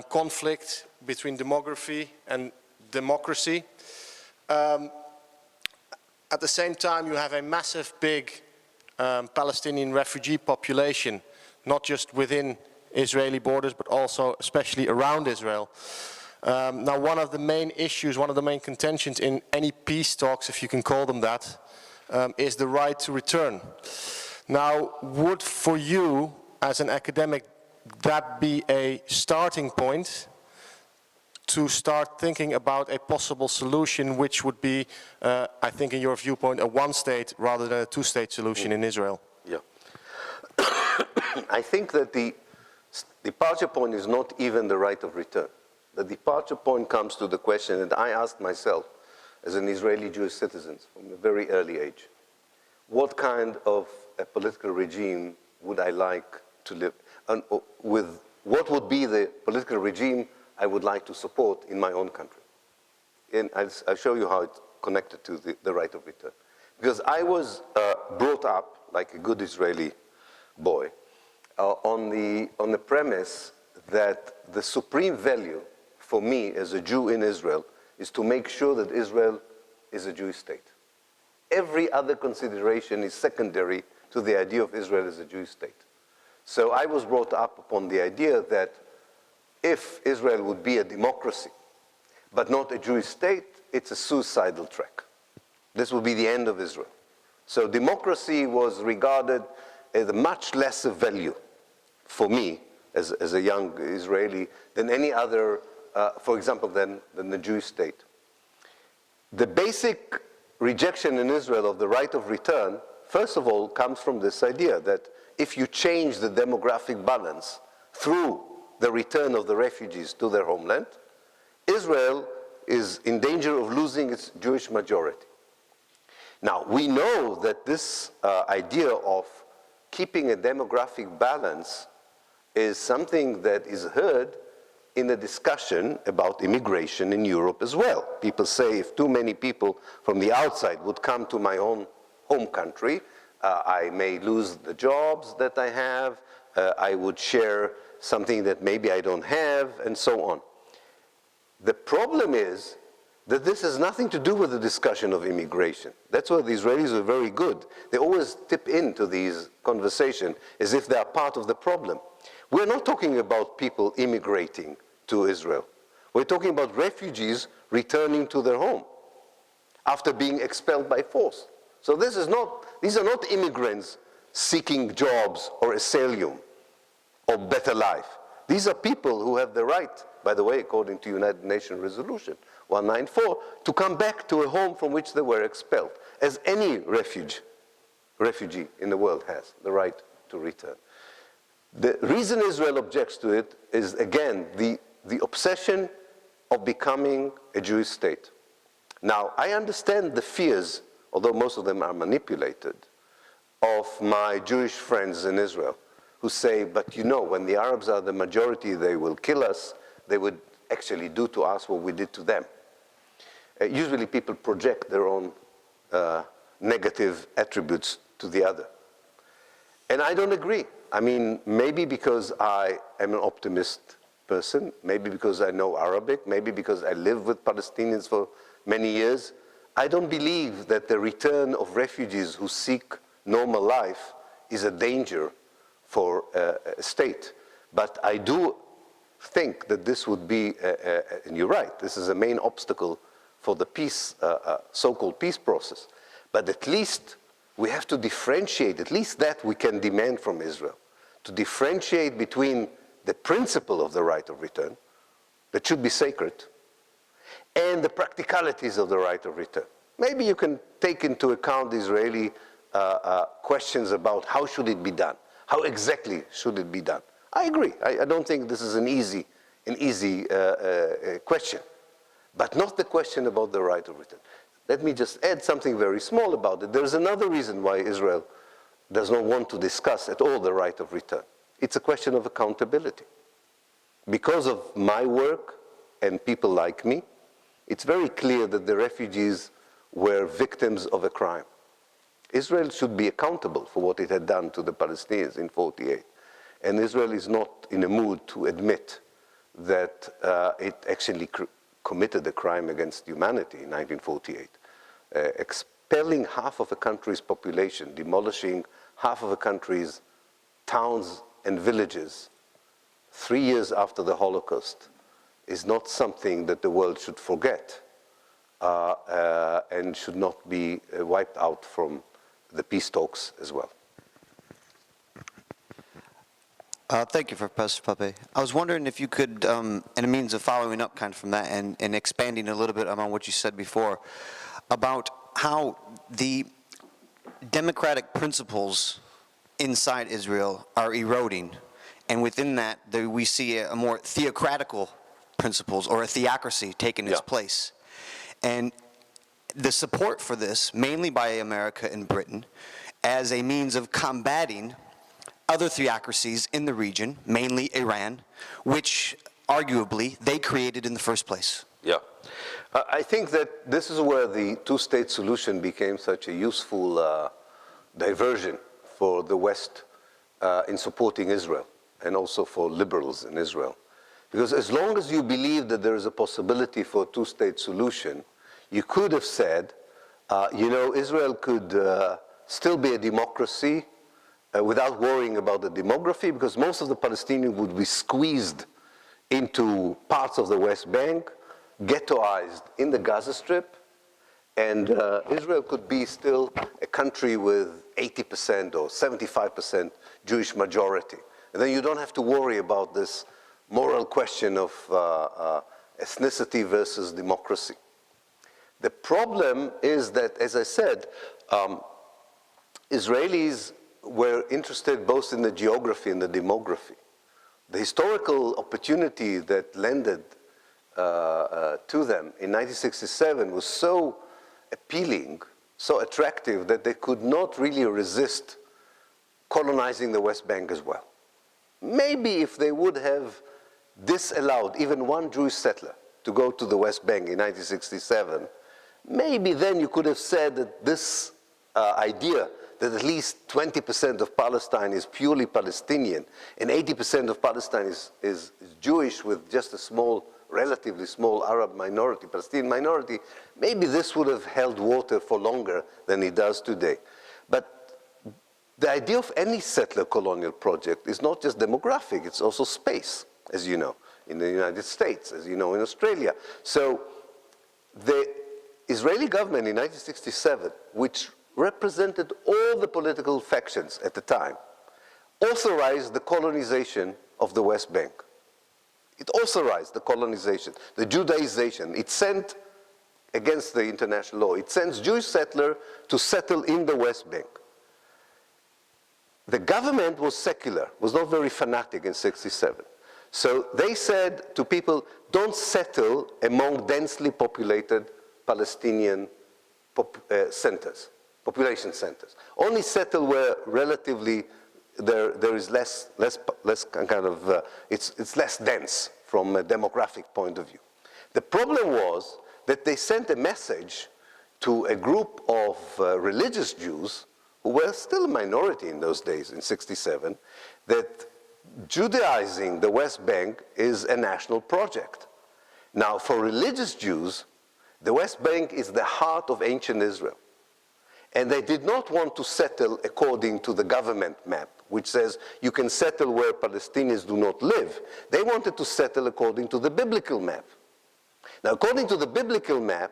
conflict between demography and democracy. At the same time, you have a massive, big Palestinian refugee population, not just within Israeli borders, but also especially around Israel. Now, one of the main issues, one of the main contentions in any peace talks, if you can call them that, is the right to return. Now, would for you, as an academic, that be a starting point to start thinking about a possible solution which would be, I think in your viewpoint, a one-state rather than a two-state solution in Israel? Yeah. I think that the departure point is not even the right of return. The departure point comes to the question that I asked myself as an Israeli Jewish citizen from a very early age. What kind of a political regime would I like to live, and with what would be the political regime I would like to support in my own country? And I'll show you how it's connected to the right of return. Because I was brought up like a good Israeli boy on the premise that the supreme value for me as a Jew in Israel is to make sure that Israel is a Jewish state. Every other consideration is secondary to the idea of Israel as a Jewish state. So I was brought up upon the idea that if Israel would be a democracy, but not a Jewish state, it's a suicidal track. This would be the end of Israel. So democracy was regarded as a much lesser value for me as a young Israeli than any other, for example, than the Jewish state. The basic rejection in Israel of the right of return, first of all, comes from this idea that if you change the demographic balance through the return of the refugees to their homeland, Israel is in danger of losing its Jewish majority. Now, we know that this idea of keeping a demographic balance is something that is heard in a discussion about immigration in Europe as well. People say if too many people from the outside would come to my own home country, I may lose the jobs that I have, I would share something that maybe I don't have, and so on. The problem is that this has nothing to do with the discussion of immigration. That's why the Israelis are very good. They always tip into these conversations as if they are part of the problem. We're not talking about people immigrating to Israel. We're talking about refugees returning to their home after being expelled by force. So these are not immigrants seeking jobs or asylum or better life. These are people who have the right, by the way, according to United Nations Resolution 194, to come back to a home from which they were expelled, as any refugee in the world has the right to return. The reason Israel objects to it is, again, the obsession of becoming a Jewish state. Now, I understand the fears, although most of them are manipulated, of my Jewish friends in Israel who say, but you know, when the Arabs are the majority, they will kill us. They would actually do to us what we did to them. Usually people project their own negative attributes to the other. And I don't agree. I mean, maybe because I am an optimist person, maybe because I know Arabic, maybe because I lived with Palestinians for many years, I don't believe that the return of refugees who seek normal life is a danger for a state. But I do think that this would be, and you're right, this is a main obstacle for the peace, so-called peace process. But at least we have to differentiate, at least that we can demand from Israel, to differentiate between the principle of the right of return, that should be sacred, and the practicalities of the right of return. Maybe you can take into account the Israeli questions about how should it be done, how exactly should it be done. I agree. I don't think this is an easy question, but not the question about the right of return. Let me just add something very small about it. There's another reason why Israel does not want to discuss at all the right of return. It's a question of accountability. Because of my work and people like me, it's very clear that the refugees were victims of a crime. Israel should be accountable for what it had done to the Palestinians in 1948. And Israel is not in a mood to admit that it actually committed a crime against humanity in 1948. Expelling half of a country's population, demolishing half of a country's towns and villages 3 years after the Holocaust is not something that the world should forget and should not be wiped out from the peace talks as well. Thank you, Professor Pappe. I was wondering if you could, in a means of following up kind of from that and expanding a little bit on what you said before, about how the democratic principles inside Israel are eroding, and within that we see a more theocratical principles, or a theocracy taking its place. And the support for this, mainly by America and Britain, as a means of combating other theocracies in the region, mainly Iran, which arguably they created in the first place. Yeah. I think that this is where the two-state solution became such a useful diversion for the West in supporting Israel, and also for liberals in Israel. Because as long as you believe that there is a possibility for a two-state solution, you could have said, Israel could still be a democracy without worrying about the demography, because most of the Palestinians would be squeezed into parts of the West Bank, ghettoized in the Gaza Strip, and Israel could be still a country with 80% or 75% Jewish majority. And then you don't have to worry about this moral question of ethnicity versus democracy. The problem is that, as I said, Israelis were interested both in the geography and the demography. The historical opportunity that landed to them in 1967 was so appealing, so attractive, that they could not really resist colonizing the West Bank as well. Maybe if they would have disallowed even one Jewish settler to go to the West Bank in 1967, maybe then you could have said that this idea that at least 20% of Palestine is purely Palestinian and 80% of Palestine is Jewish with just a small, relatively small Arab minority, Palestinian minority, maybe this would have held water for longer than it does today. But the idea of any settler colonial project is not just demographic, it's also space, as you know, in the United States, as you know, in Australia. So the Israeli government in 1967, which represented all the political factions at the time, authorized the colonization of the West Bank. It authorized the colonization, the Judaization. It sent, against the international law, it sends Jewish settlers to settle in the West Bank. The government was secular, was not very fanatic in 1967. So they said to people, don't settle among densely populated Palestinian centers, population centers. Only settle where relatively there is less kind of, it's less dense from a demographic point of view. The problem was that they sent a message to a group of religious Jews who were still a minority in those days, in 1967, that Judaizing the West Bank is a national project. Now, for religious Jews, the West Bank is the heart of ancient Israel. And they did not want to settle according to the government map, which says you can settle where Palestinians do not live. They wanted to settle according to the biblical map. Now, according to the biblical map,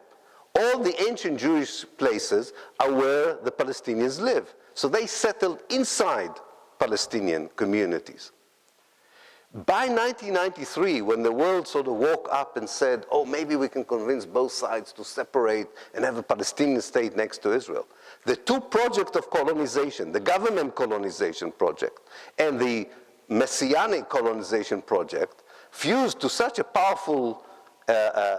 all the ancient Jewish places are where the Palestinians live. So they settled inside Palestinian communities. By 1993, when the world sort of woke up and said, oh, maybe we can convince both sides to separate and have a Palestinian state next to Israel, the two projects of colonization, the government colonization project and the messianic colonization project, fused to such a powerful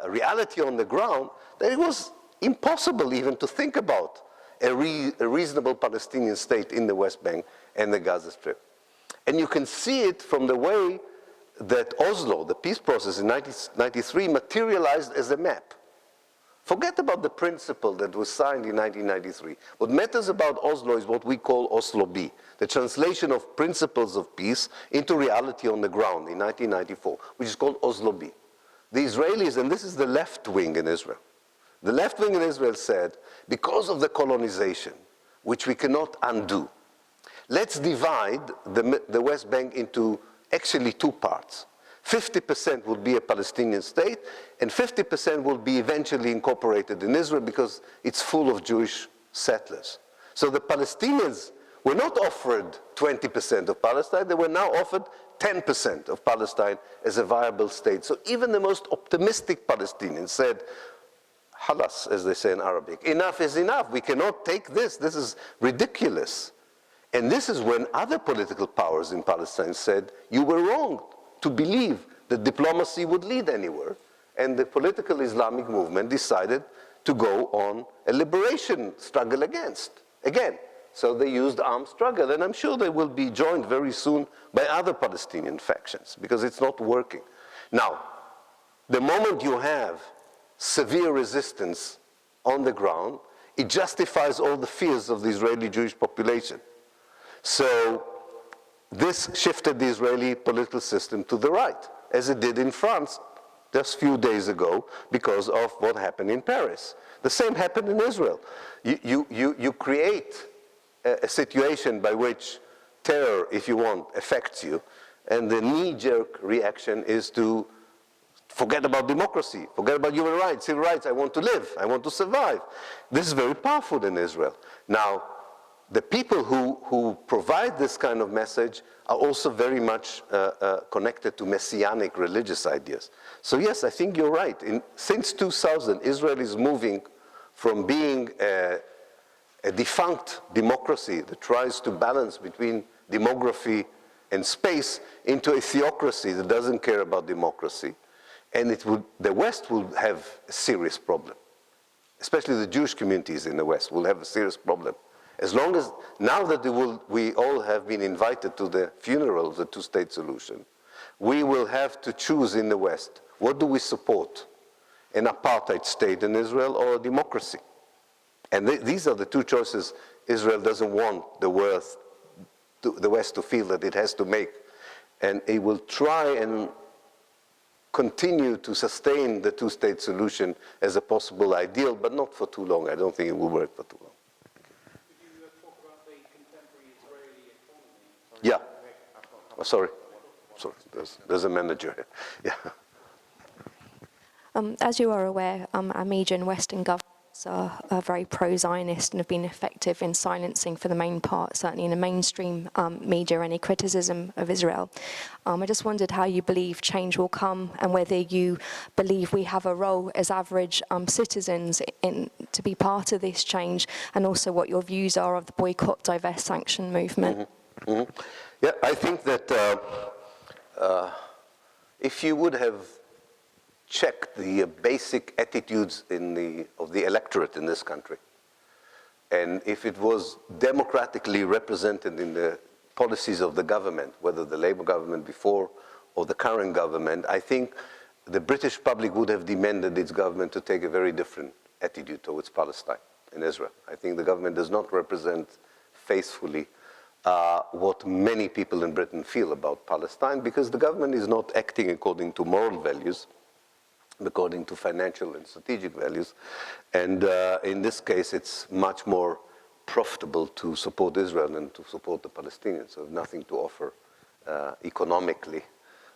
reality on the ground that it was impossible even to think about a reasonable Palestinian state in the West Bank and the Gaza Strip. And you can see it from the way that Oslo, the peace process in 1993, materialized as a map. Forget about the principle that was signed in 1993. What matters about Oslo is what we call Oslo B, the translation of principles of peace into reality on the ground in 1994, which is called Oslo B. The Israelis, and this is the left wing in Israel, the left wing in Israel said, because of the colonization, which we cannot undo, let's divide the West Bank into actually two parts. 50% will be a Palestinian state, and 50% will be eventually incorporated in Israel because it's full of Jewish settlers. So the Palestinians were not offered 20% of Palestine, they were now offered 10% of Palestine as a viable state. So even the most optimistic Palestinians said, halas, as they say in Arabic, enough is enough, we cannot take this is ridiculous. And this is when other political powers in Palestine said, you were wrong to believe that diplomacy would lead anywhere. And the political Islamic movement decided to go on a liberation struggle again. So they used armed struggle, and I'm sure they will be joined very soon by other Palestinian factions, because it's not working. Now, the moment you have severe resistance on the ground, it justifies all the fears of the Israeli Jewish population. So this shifted the Israeli political system to the right, as it did in France just a few days ago because of what happened in Paris. The same happened in Israel. You create a situation by which terror, if you want, affects you, and the knee-jerk reaction is to forget about democracy, forget about human rights, civil rights, I want to live, I want to survive. This is very powerful in Israel. Now, the people who provide this kind of message are also very much connected to messianic religious ideas. So yes, I think you're right. Since 2000, Israel is moving from being a defunct democracy that tries to balance between demography and space into a theocracy that doesn't care about democracy. And the West will have a serious problem. Especially the Jewish communities in the West will have a serious problem. As long as, now that we all have been invited to the funeral of the two-state solution, we will have to choose in the West, what do we support? An apartheid state in Israel or a democracy? And these are the two choices Israel doesn't want the West to feel that it has to make. And it will try and continue to sustain the two-state solution as a possible ideal, but not for too long. I don't think it will work for too long. Could you talk about the contemporary Israeli economy? Yeah. Oh, sorry. There's a manager here. Yeah. As you are aware, our media and Western governments are very pro-Zionist and have been effective in silencing, for the main part, certainly in the mainstream media, any criticism of Israel. I just wondered how you believe change will come, and whether you believe we have a role as average citizens to be part of this change, and also what your views are of the boycott, divest, sanction movement. Mm-hmm. Mm-hmm. Yeah, I think that if you would have checked the basic attitudes of the electorate in this country, and if it was democratically represented in the policies of the government, whether the Labour government before or the current government, I think the British public would have demanded its government to take a very different attitude towards Palestine and Israel. I think the government does not represent faithfully what many people in Britain feel about Palestine, because the government is not acting according to moral values, according to financial and strategic values. And in this case, it's much more profitable to support Israel than to support the Palestinians. So nothing to offer economically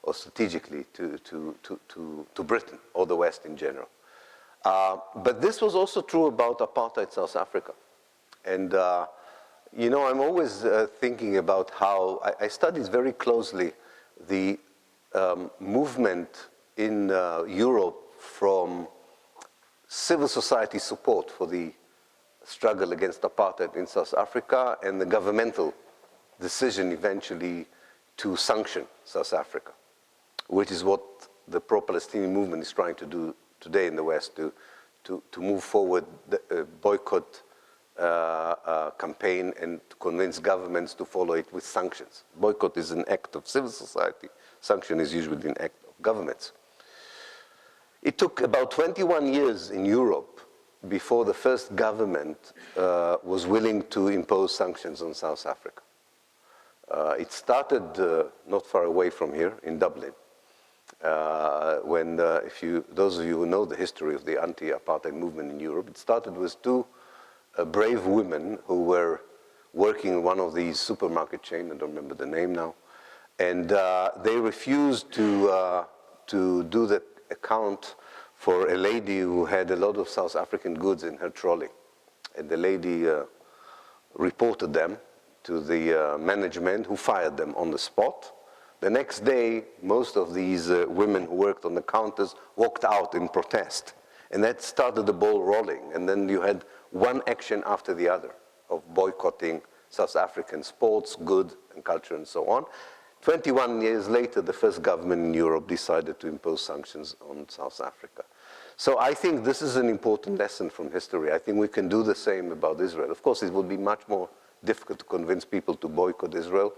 or strategically to Britain or the West in general. But this was also true about apartheid South Africa. And you know, I'm always thinking about how, I studied very closely the movement in Europe from civil society support for the struggle against apartheid in South Africa, and the governmental decision eventually to sanction South Africa, which is what the pro-Palestinian movement is trying to do today in the West, to move forward the boycott campaign and to convince governments to follow it with sanctions. Boycott is an act of civil society. Sanction is usually an act of governments. It took about 21 years in Europe before the first government was willing to impose sanctions on South Africa. It started not far away from here in Dublin, when those of you who know the history of the anti-apartheid movement in Europe, it started with two brave women who were working in one of these supermarket chains, I don't remember the name now, and they refused to do the account for a lady who had a lot of South African goods in her trolley. And the lady reported them to the management, who fired them on the spot. The next day, most of these women who worked on the counters walked out in protest. And that started the ball rolling. And then you had one action after the other of boycotting South African sports, goods, and culture, and so on. 21 years later, the first government in Europe decided to impose sanctions on South Africa. So I think this is an important lesson from history. I think we can do the same about Israel. Of course, it would be much more difficult to convince people to boycott Israel,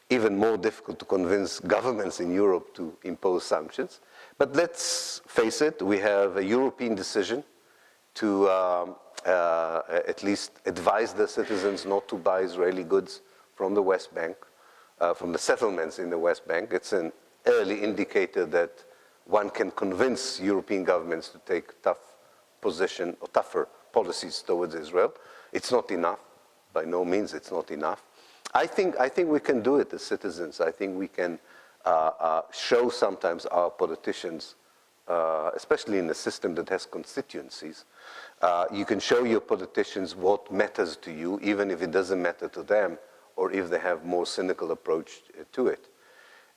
even more difficult to convince governments in Europe to impose sanctions. But let's face it, we have a European decision to at least advise the citizens not to buy Israeli goods from the West Bank, from the settlements in the West Bank. It's an early indicator that one can convince European governments to take tough position or tougher policies towards Israel. It's not enough. By no means it's not enough. I think we can do it as citizens. I think we can show sometimes our politicians, especially in a system that has constituencies, you can show your politicians what matters to you, even if it doesn't matter to them, or if they have more cynical approach to it.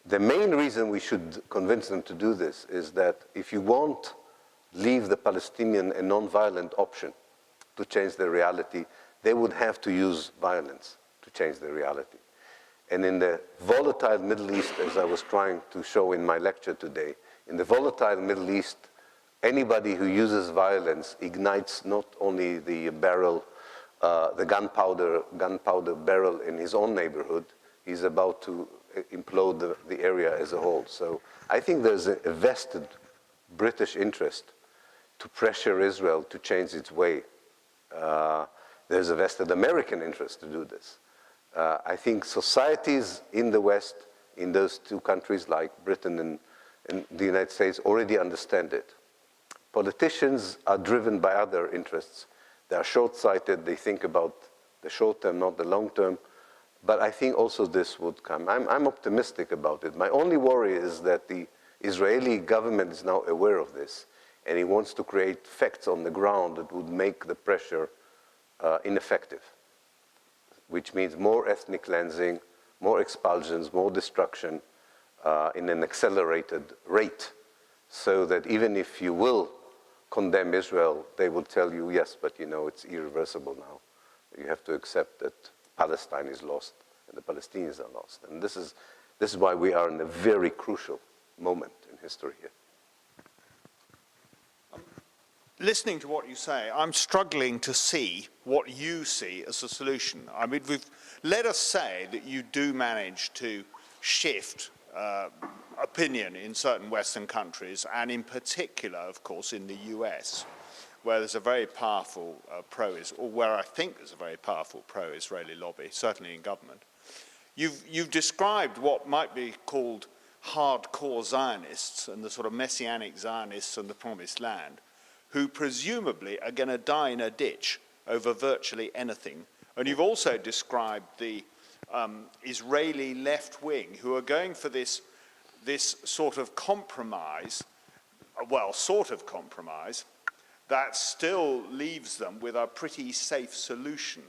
The main reason we should convince them to do this is that if you won't leave the Palestinian a non-violent option to change their reality, they would have to use violence to change their reality. And in the volatile Middle East, as I was trying to show in my lecture today, in the volatile Middle East, anybody who uses violence ignites not only the barrel, the gunpowder barrel in his own neighborhood, he's about to implode the area as a whole. So I think there's a vested British interest to pressure Israel to change its way. There's a vested American interest to do this. I think societies in the West, in those two countries like Britain and the United States, already understand it. Politicians are driven by other interests. They are short-sighted. They think about the short term, not the long term. But I think also this would come. I'm optimistic about it. My only worry is that the Israeli government is now aware of this, and it wants to create facts on the ground that would make the pressure ineffective, which means more ethnic cleansing, more expulsions, more destruction in an accelerated rate, so that even if you will condemn Israel, they will tell you, yes, but you know, it's irreversible now. You have to accept that Palestine is lost and the Palestinians are lost. And this is why we are in a very crucial moment in history here. Listening to what you say, I'm struggling to see what you see as a solution. I mean, let us say that you do manage to shift opinion in certain Western countries, and in particular, of course, in the US, where there's a very powerful or where I think there's a very powerful pro-Israeli lobby, certainly in government. You've described what might be called hardcore Zionists and the sort of messianic Zionists and the Promised Land, who presumably are going to die in a ditch over virtually anything. And you've also described the Israeli left wing, who are going for this sort of compromise, that still leaves them with a pretty safe solution.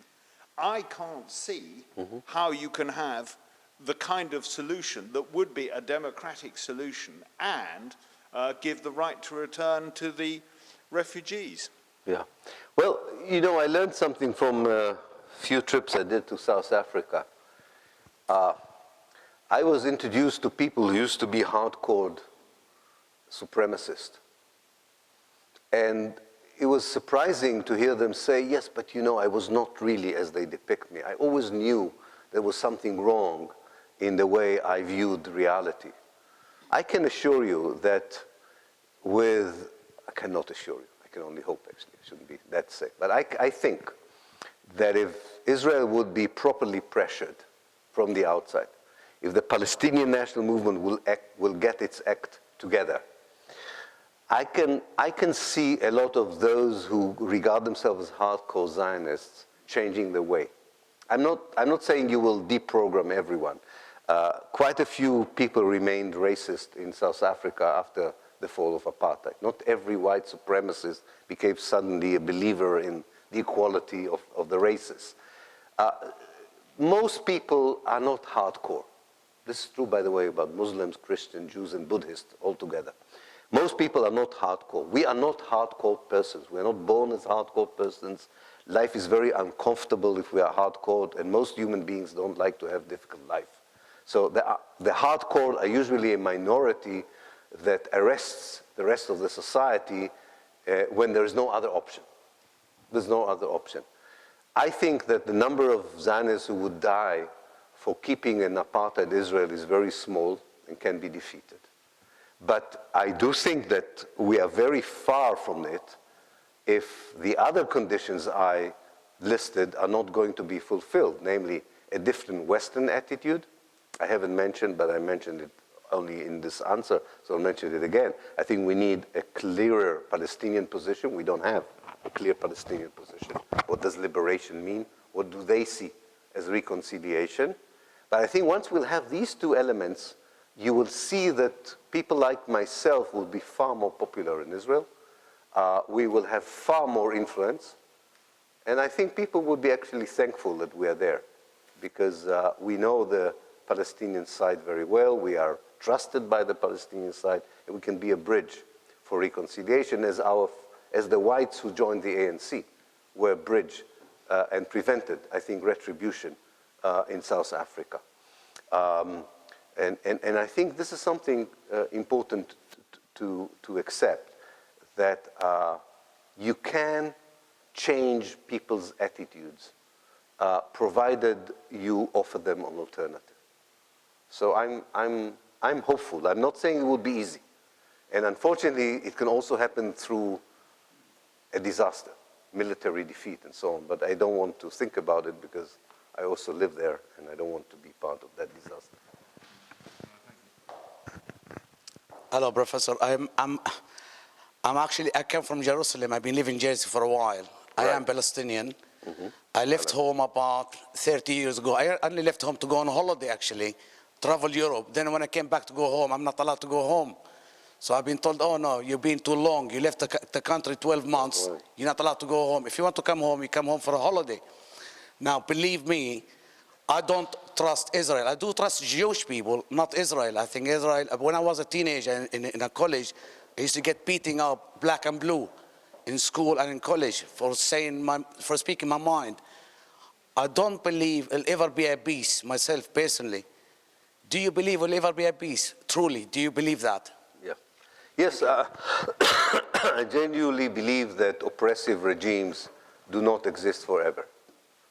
I can't see how you can have the kind of solution that would be a democratic solution and give the right to return to the refugees. Yeah. Well, you know, I learned something from a few trips I did to South Africa. I was introduced to people who used to be hardcore supremacists. And it was surprising to hear them say, yes, but you know, I was not really as they depict me. I always knew there was something wrong in the way I viewed reality. I can assure you that I cannot assure you, I can only hope actually, I shouldn't be that sick. But I think that if Israel would be properly pressured from the outside, if the Palestinian national movement will get its act together, I can see a lot of those who regard themselves as hardcore Zionists changing their way. I'm not saying you will deprogram everyone. Quite a few people remained racist in South Africa after the fall of apartheid. Not every white supremacist became suddenly a believer in the equality of the races. Most people are not hardcore. This is true, by the way, about Muslims, Christians, Jews, and Buddhists altogether. Most people are not hardcore. We are not hardcore persons. We are not born as hardcore persons. Life is very uncomfortable if we are hardcore, and most human beings don't like to have difficult life. So the hardcore are usually a minority that arrests the rest of the society when there is no other option. There's no other option. I think that the number of Zionists who would die for keeping an apartheid Israel is very small and can be defeated. But I do think that we are very far from it if the other conditions I listed are not going to be fulfilled, namely a different Western attitude. I haven't mentioned, but I mentioned it only in this answer, so I'll mention it again. I think we need a clearer Palestinian position. We don't have a clear Palestinian position. What does liberation mean? What do they see as reconciliation? But I think once we'll have these two elements, you will see that people like myself will be far more popular in Israel. We will have far more influence. And I think people will be actually thankful that we are there because we know the Palestinian side very well. We are trusted by the Palestinian side, and we can be a bridge for reconciliation as the whites who joined the ANC were a bridge and prevented, I think, retribution in South Africa. And I think this is something important to accept, that you can change people's attitudes provided you offer them an alternative. So I'm hopeful. I'm not saying it will be easy. And unfortunately, it can also happen through a disaster, military defeat and so on. But I don't want to think about it because I also live there and I don't want to be part of that disaster. Hello, Professor. I'm actually, I came from Jerusalem. I've been living in Jersey for a while. Right. I am Palestinian. Mm-hmm. I left home about 30 years ago. I only left home to go on holiday, actually, travel Europe. Then when I came back to go home, I'm not allowed to go home. So I've been told, oh no, you've been too long. You left the country 12 months. Right. You're not allowed to go home. If you want to come home, you come home for a holiday. Now, believe me, I don't trust Israel. I do trust Jewish people, not Israel. I think Israel, when I was a teenager in a college, I used to get beating up black and blue in school and in college for speaking my mind. I don't believe it'll ever be a peace, myself personally. Do you believe it'll ever be a peace? Truly, do you believe that? Yeah. Yes, I genuinely believe that oppressive regimes do not exist forever.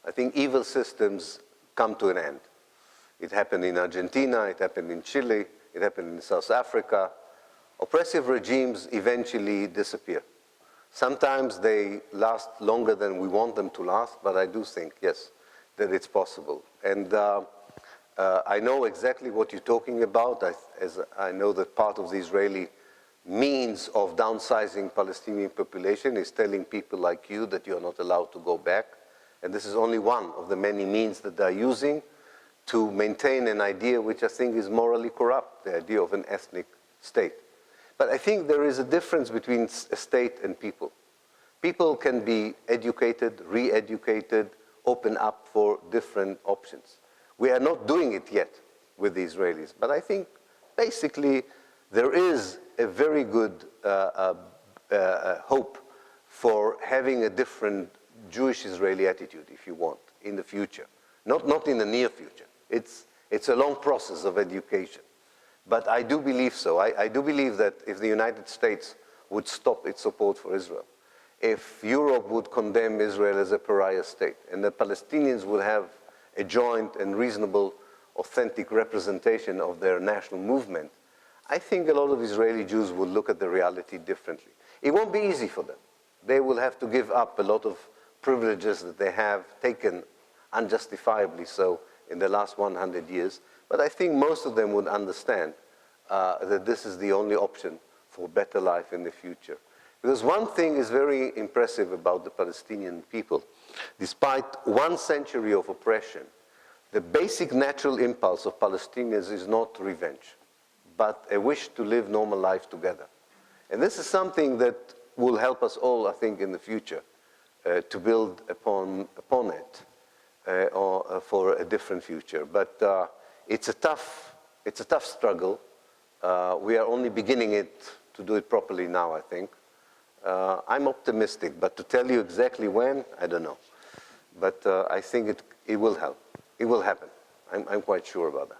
I think evil systems come to an end. It happened in Argentina, it happened in Chile, it happened in South Africa. Oppressive regimes eventually disappear. Sometimes they last longer than we want them to last, but I do think, yes, that it's possible. And I know exactly what you're talking about, as I know that part of the Israeli means of downsizing Palestinian population is telling people like you that you're not allowed to go back. And this is only one of the many means that they're using to maintain an idea which I think is morally corrupt, the idea of an ethnic state. But I think there is a difference between a state and people. People can be educated, re-educated, open up for different options. We are not doing it yet with the Israelis, but I think basically there is a very good hope for having a different Jewish-Israeli attitude, if you want, in the future. Not in the near future. It's a long process of education. But I do believe so. I do believe that if the United States would stop its support for Israel, if Europe would condemn Israel as a pariah state, and the Palestinians would have a joint and reasonable, authentic representation of their national movement, I think a lot of Israeli Jews will look at the reality differently. It won't be easy for them. They will have to give up a lot of privileges that they have taken unjustifiably so in the last 100 years. But I think most of them would understand that this is the only option for better life in the future. Because one thing is very impressive about the Palestinian people. Despite 1 century of oppression, the basic natural impulse of Palestinians is not revenge, but a wish to live normal life together. And this is something that will help us all, I think, in the future to build upon it or for a different future. But it's a tough struggle. We are only beginning to do it properly now, I think. I'm optimistic, but to tell you exactly when, I don't know. But I think it will help. It will happen. I'm quite sure about that.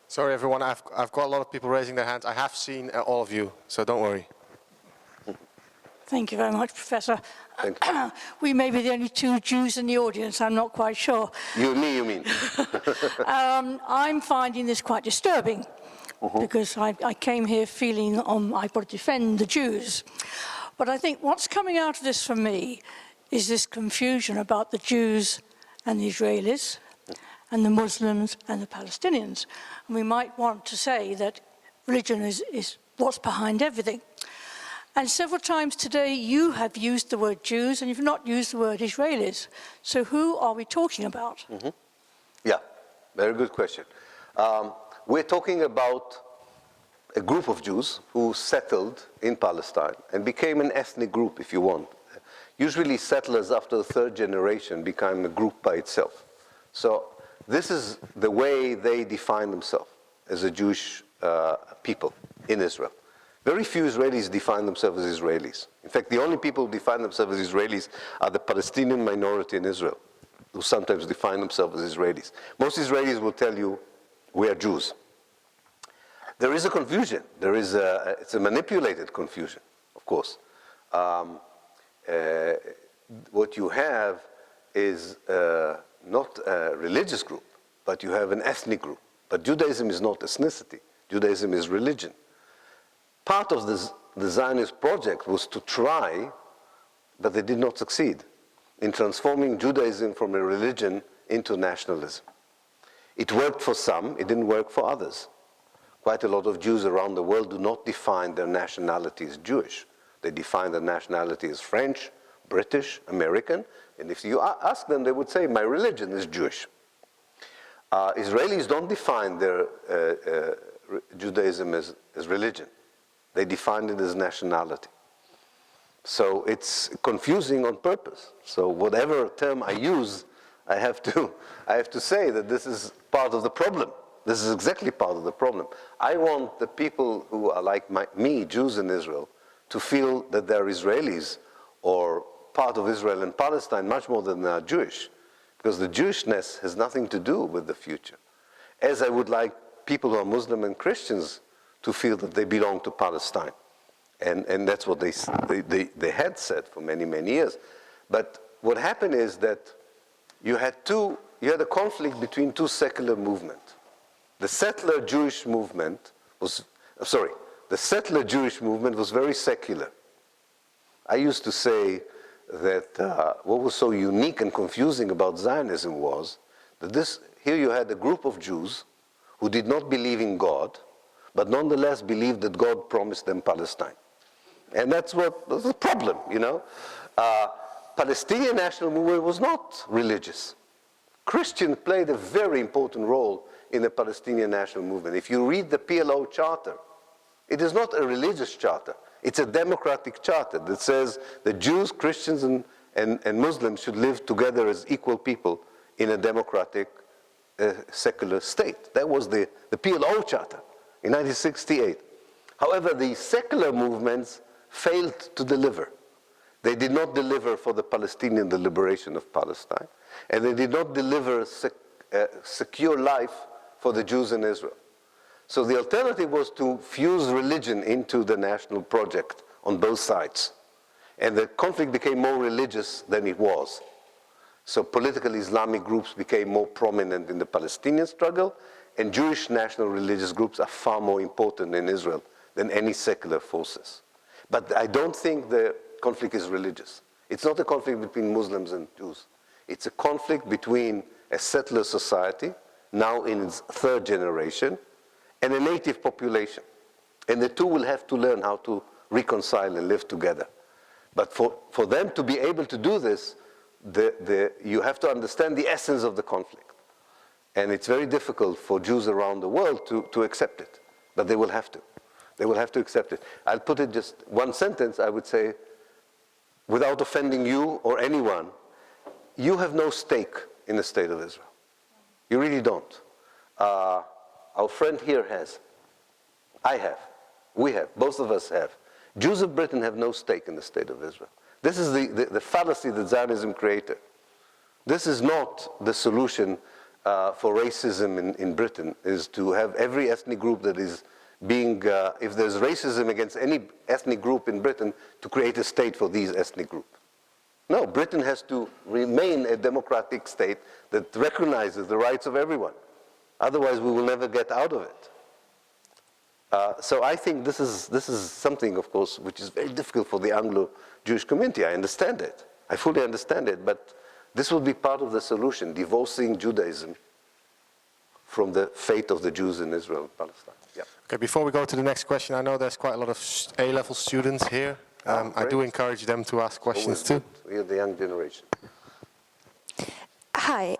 Sorry, everyone. I've got a lot of people raising their hands. I have seen all of you, so don't worry. Thank you very much, Professor. Thank you. We may be the only 2 Jews in the audience, I'm not quite sure. You mean? I'm finding this quite disturbing because I came here feeling I've got to defend the Jews. But I think what's coming out of this for me is this confusion about the Jews and the Israelis and the Muslims and the Palestinians. And we might want to say that religion is what's behind everything. And several times today you have used the word Jews and you've not used the word Israelis. So who are we talking about? Yeah, very good question. We're talking about a group of Jews who settled in Palestine and became an ethnic group, if you want. Usually settlers after the 3rd generation become a group by itself. So this is the way they define themselves as a Jewish people in Israel. Very few Israelis define themselves as Israelis. In fact, the only people who define themselves as Israelis are the Palestinian minority in Israel, who sometimes define themselves as Israelis. Most Israelis will tell you, we are Jews. There is a confusion. It's a manipulated confusion, of course. What you have is not a religious group, but you have an ethnic group. But Judaism is not ethnicity. Judaism is religion. Part of the Zionist project was to try, but they did not succeed, in transforming Judaism from a religion into nationalism. It worked for some, it didn't work for others. Quite a lot of Jews around the world do not define their nationality as Jewish. They define their nationality as French, British, American, and if you ask them, they would say, my religion is Jewish. Israelis don't define their Judaism as religion. They define it as nationality. So it's confusing on purpose. So whatever term I use, I have to say that this is part of the problem. This is exactly part of the problem. I want the people who are like me, Jews in Israel, to feel that they're Israelis or part of Israel and Palestine much more than they are Jewish, because the Jewishness has nothing to do with the future. As I would like people who are Muslim and Christians to feel that they belong to Palestine. And that's what they had said for many, many years. But what happened is that you had a conflict between 2 secular movements. The settler Jewish movement was very secular. I used to say that what was so unique and confusing about Zionism was that here you had a group of Jews who did not believe in God, but nonetheless believed that God promised them Palestine. And that's the problem, you know. Palestinian national movement was not religious. Christians played a very important role in the Palestinian national movement. If you read the PLO charter, it is not a religious charter. It's a democratic charter that says that Jews, Christians, and Muslims should live together as equal people in a democratic, secular state. That was the PLO charter in 1968. However, the secular movements failed to deliver. They did not deliver for the liberation of Palestine, and they did not deliver secure life for the Jews in Israel. So the alternative was to fuse religion into the national project on both sides. And the conflict became more religious than it was. So political Islamic groups became more prominent in the Palestinian struggle, and Jewish national religious groups are far more important in Israel than any secular forces. But I don't think the conflict is religious. It's not a conflict between Muslims and Jews. It's a conflict between a settler society, now in its third generation, and a native population. And the two will have to learn how to reconcile and live together. But for them to be able to do this, you have to understand the essence of the conflict. And it's very difficult for Jews around the world to accept it. But they will have to. They will have to accept it. I'll put it just one sentence. I would say, without offending you or anyone, you have no stake in the state of Israel. You really don't. Our friend here has. I have. We have. Both of us have. Jews of Britain have no stake in the state of Israel. This is the fallacy that Zionism created. This is not the solution for racism in Britain, is to have every ethnic group that is being, if there's racism against any ethnic group in Britain, to create a state for these ethnic groups. No, Britain has to remain a democratic state that recognizes the rights of everyone. Otherwise, we will never get out of it. So I think this is something, of course, which is very difficult for the Anglo-Jewish community. I understand it. I fully understand it. But this will be part of the solution, divorcing Judaism from the fate of the Jews in Israel and Palestine. Yeah. Okay, before we go to the next question, I know there's quite a lot of A-level students here. I do encourage them to ask questions too. We are the young generation. Hi.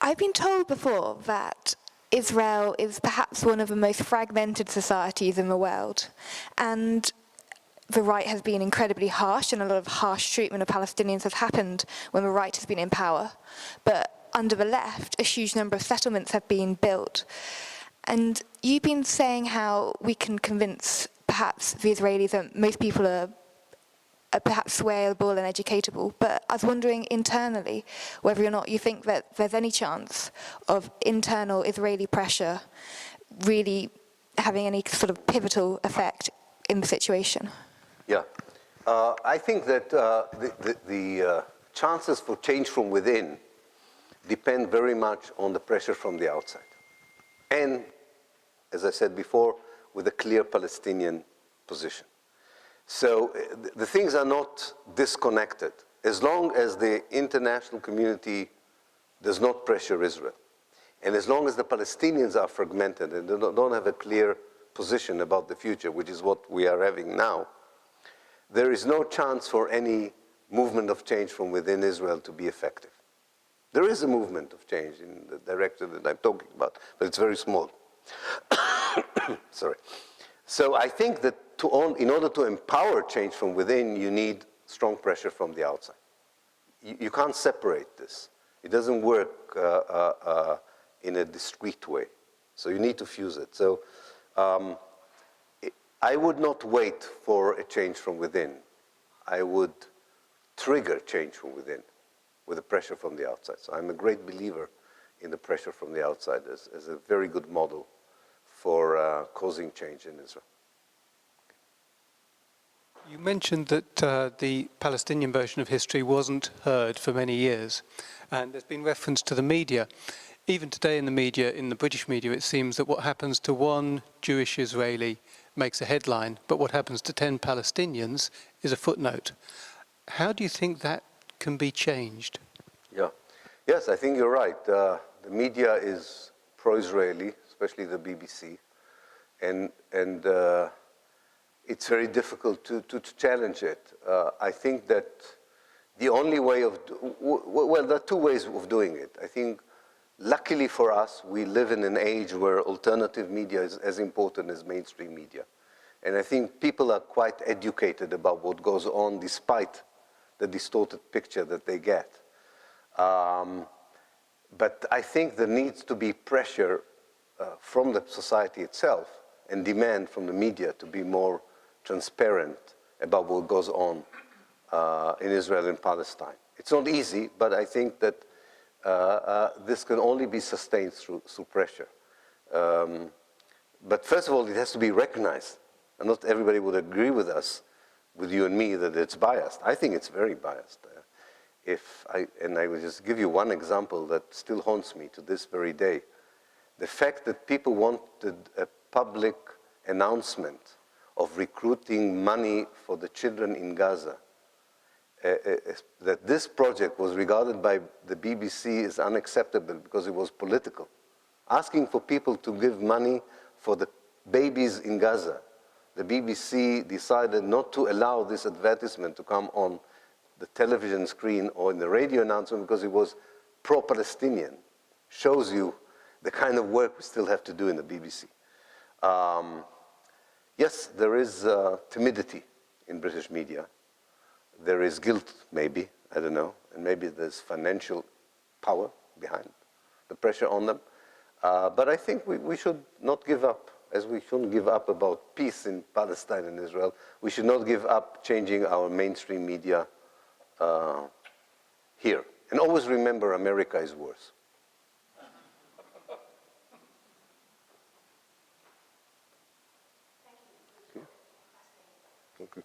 I've been told before that Israel is perhaps one of the most fragmented societies in the world, and the right has been incredibly harsh, and a lot of harsh treatment of Palestinians has happened when the right has been in power. But under the left, a huge number of settlements have been built. And you've been saying how we can convince perhaps the Israelis that most people are perhaps swayable and educatable, but I was wondering internally whether or not you think that there's any chance of internal Israeli pressure really having any sort of pivotal effect in the situation. Yeah. I think that the chances for change from within depend very much on the pressure from the outside. And, as I said before, with a clear Palestinian position. So the things are not disconnected. As long as the international community does not pressure Israel, and as long as the Palestinians are fragmented and don't have a clear position about the future, which is what we are having now, there is no chance for any movement of change from within Israel to be effective. There is a movement of change in the direction that I'm talking about, but it's very small. Sorry. So I think that in order to empower change from within, you need strong pressure from the outside. You can't separate this. It doesn't work in a discrete way. So you need to fuse it. So I would not wait for a change from within. I would trigger change from within with the pressure from the outside. So I'm a great believer in the pressure from the outside as a very good model for causing change in Israel. You mentioned that the Palestinian version of history wasn't heard for many years, and there's been reference to the media. Even today in the media, in the British media, it seems that what happens to one Jewish Israeli makes a headline, but what happens to 10 Palestinians is a footnote. How do you think that can be changed? Yeah. Yes, I think you're right. The media is pro-Israeli, especially the BBC, and it's very difficult to challenge it. I think that the only way of, well, there are two ways of doing it. I think, luckily for us, we live in an age where alternative media is as important as mainstream media. And I think people are quite educated about what goes on despite the distorted picture that they get. But I think there needs to be pressure from the society itself and demand from the media to be more transparent about what goes on in Israel and Palestine. It's not easy, but I think that this can only be sustained through pressure. But first of all, it has to be recognized. And not everybody would agree with us, with you and me that it's biased. I think it's very biased. And I will just give you one example that still haunts me to this very day. The fact that people wanted a public announcement of recruiting money for the children in Gaza, that this project was regarded by the BBC as unacceptable because it was political. Asking for people to give money for the babies in Gaza, the BBC decided not to allow this advertisement to come on the television screen or in the radio announcement because it was pro-Palestinian. Shows you the kind of work we still have to do in the BBC. Yes, there is timidity in British media. There is guilt, maybe, I don't know, and maybe there's financial power behind the pressure on them. But I think we should not give up, as we shouldn't give up about peace in Palestine and Israel. We should not give up changing our mainstream media here. And always remember, America is worse. Thank you.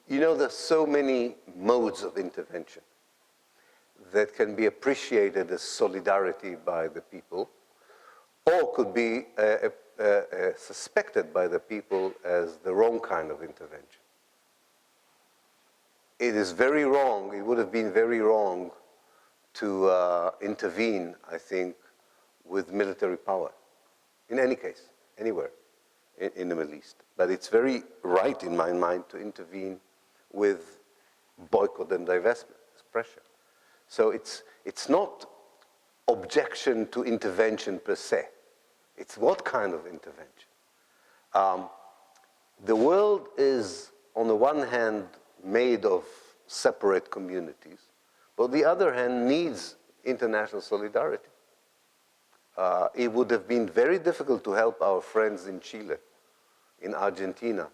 You know, there's so many modes of intervention that can be appreciated as solidarity by the people, or could be suspected by the people as the wrong kind of intervention. It is very wrong, it would have been very wrong to intervene, I think, with military power, in any case, anywhere in the Middle East. But it's very right, in my mind, to intervene with boycott and divestment, it's pressure. So it's not objection to intervention per se. It's what kind of intervention. The world is, on the one hand, made of separate communities, but on the other hand, needs international solidarity. It would have been very difficult to help our friends in Chile, in Argentina,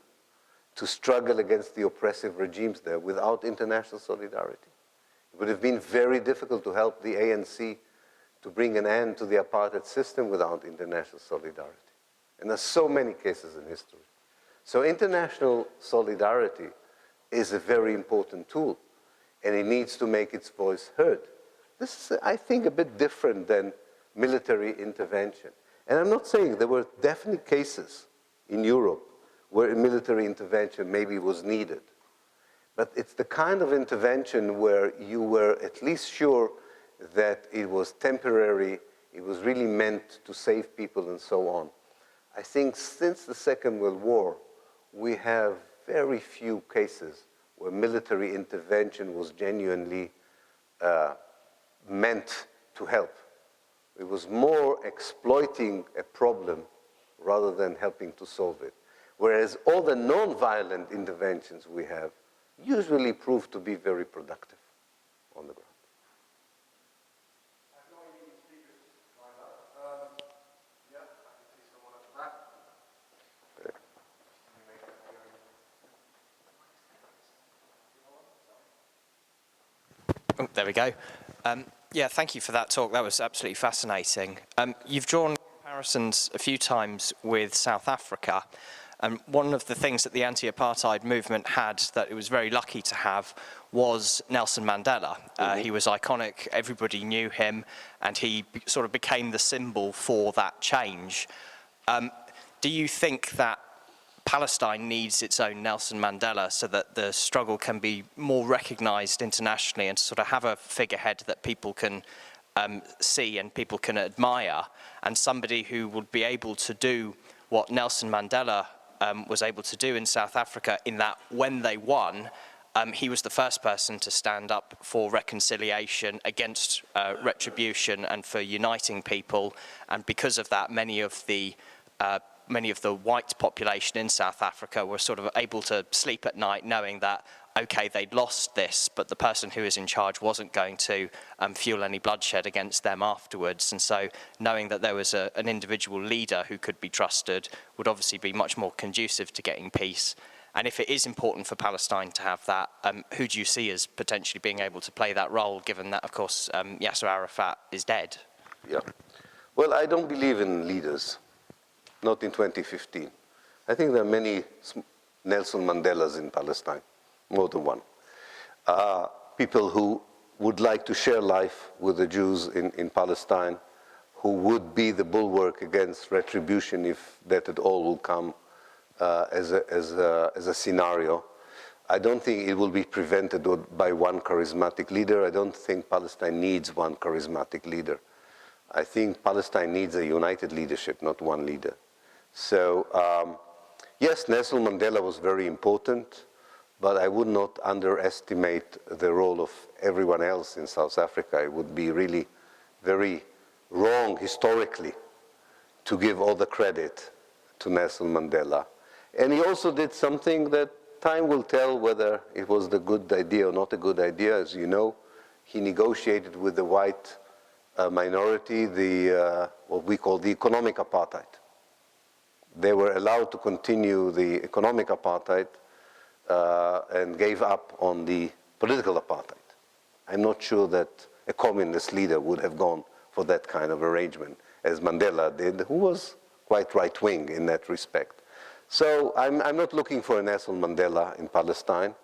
to struggle against the oppressive regimes there without international solidarity. It would have been very difficult to help the ANC to bring an end to the apartheid system without international solidarity. And there's so many cases in history. So international solidarity is a very important tool, and it needs to make its voice heard. This is, I think, a bit different than military intervention. And I'm not saying there were definite cases in Europe where a military intervention maybe was needed. But it's the kind of intervention where you were at least sure that it was temporary, it was really meant to save people and so on. I think since the Second World War, we have very few cases where military intervention was genuinely meant to help. It was more exploiting a problem rather than helping to solve it. Whereas all the non-violent interventions we have usually prove to be very productive on the ground. Oh, there we go. Yeah, thank you for that talk. That was absolutely fascinating. You've drawn comparisons a few times with South Africa. And one of the things that the anti-apartheid movement had that it was very lucky to have was Nelson Mandela. He was iconic, everybody knew him, and he sort of became the symbol for that change. Do you think that Palestine needs its own Nelson Mandela so that the struggle can be more recognized internationally and sort of have a figurehead that people can see and people can admire, and somebody who would be able to do what Nelson Mandela was able to do in South Africa, in that when they won, he was the first person to stand up for reconciliation against retribution and for uniting people, and because of that many of the many of the white population in South Africa were sort of able to sleep at night knowing that, okay, they'd lost this, but the person who was in charge wasn't going to fuel any bloodshed against them afterwards. And so knowing that there was an individual leader who could be trusted would obviously be much more conducive to getting peace. And if it is important for Palestine to have that, who do you see as potentially being able to play that role, given that, of course, Yasser Arafat is dead? Yeah. Well, I don't believe in leaders, not in 2015. I think there are many Nelson Mandelas in Palestine, more than one. People who would like to share life with the Jews in Palestine, who would be the bulwark against retribution if that at all will come as a scenario. I don't think it will be prevented by one charismatic leader. I don't think Palestine needs one charismatic leader. I think Palestine needs a united leadership, not one leader. So, yes, Nelson Mandela was very important, but I would not underestimate the role of everyone else in South Africa. It would be really very wrong historically to give all the credit to Nelson Mandela. And he also did something that time will tell whether it was the good idea or not a good idea. As you know, he negotiated with the white minority what we call the economic apartheid. They were allowed to continue the economic apartheid and gave up on the political apartheid. I'm not sure that a communist leader would have gone for that kind of arrangement, as Mandela did, who was quite right-wing in that respect. So I'm not looking for a Nelson Mandela in Palestine.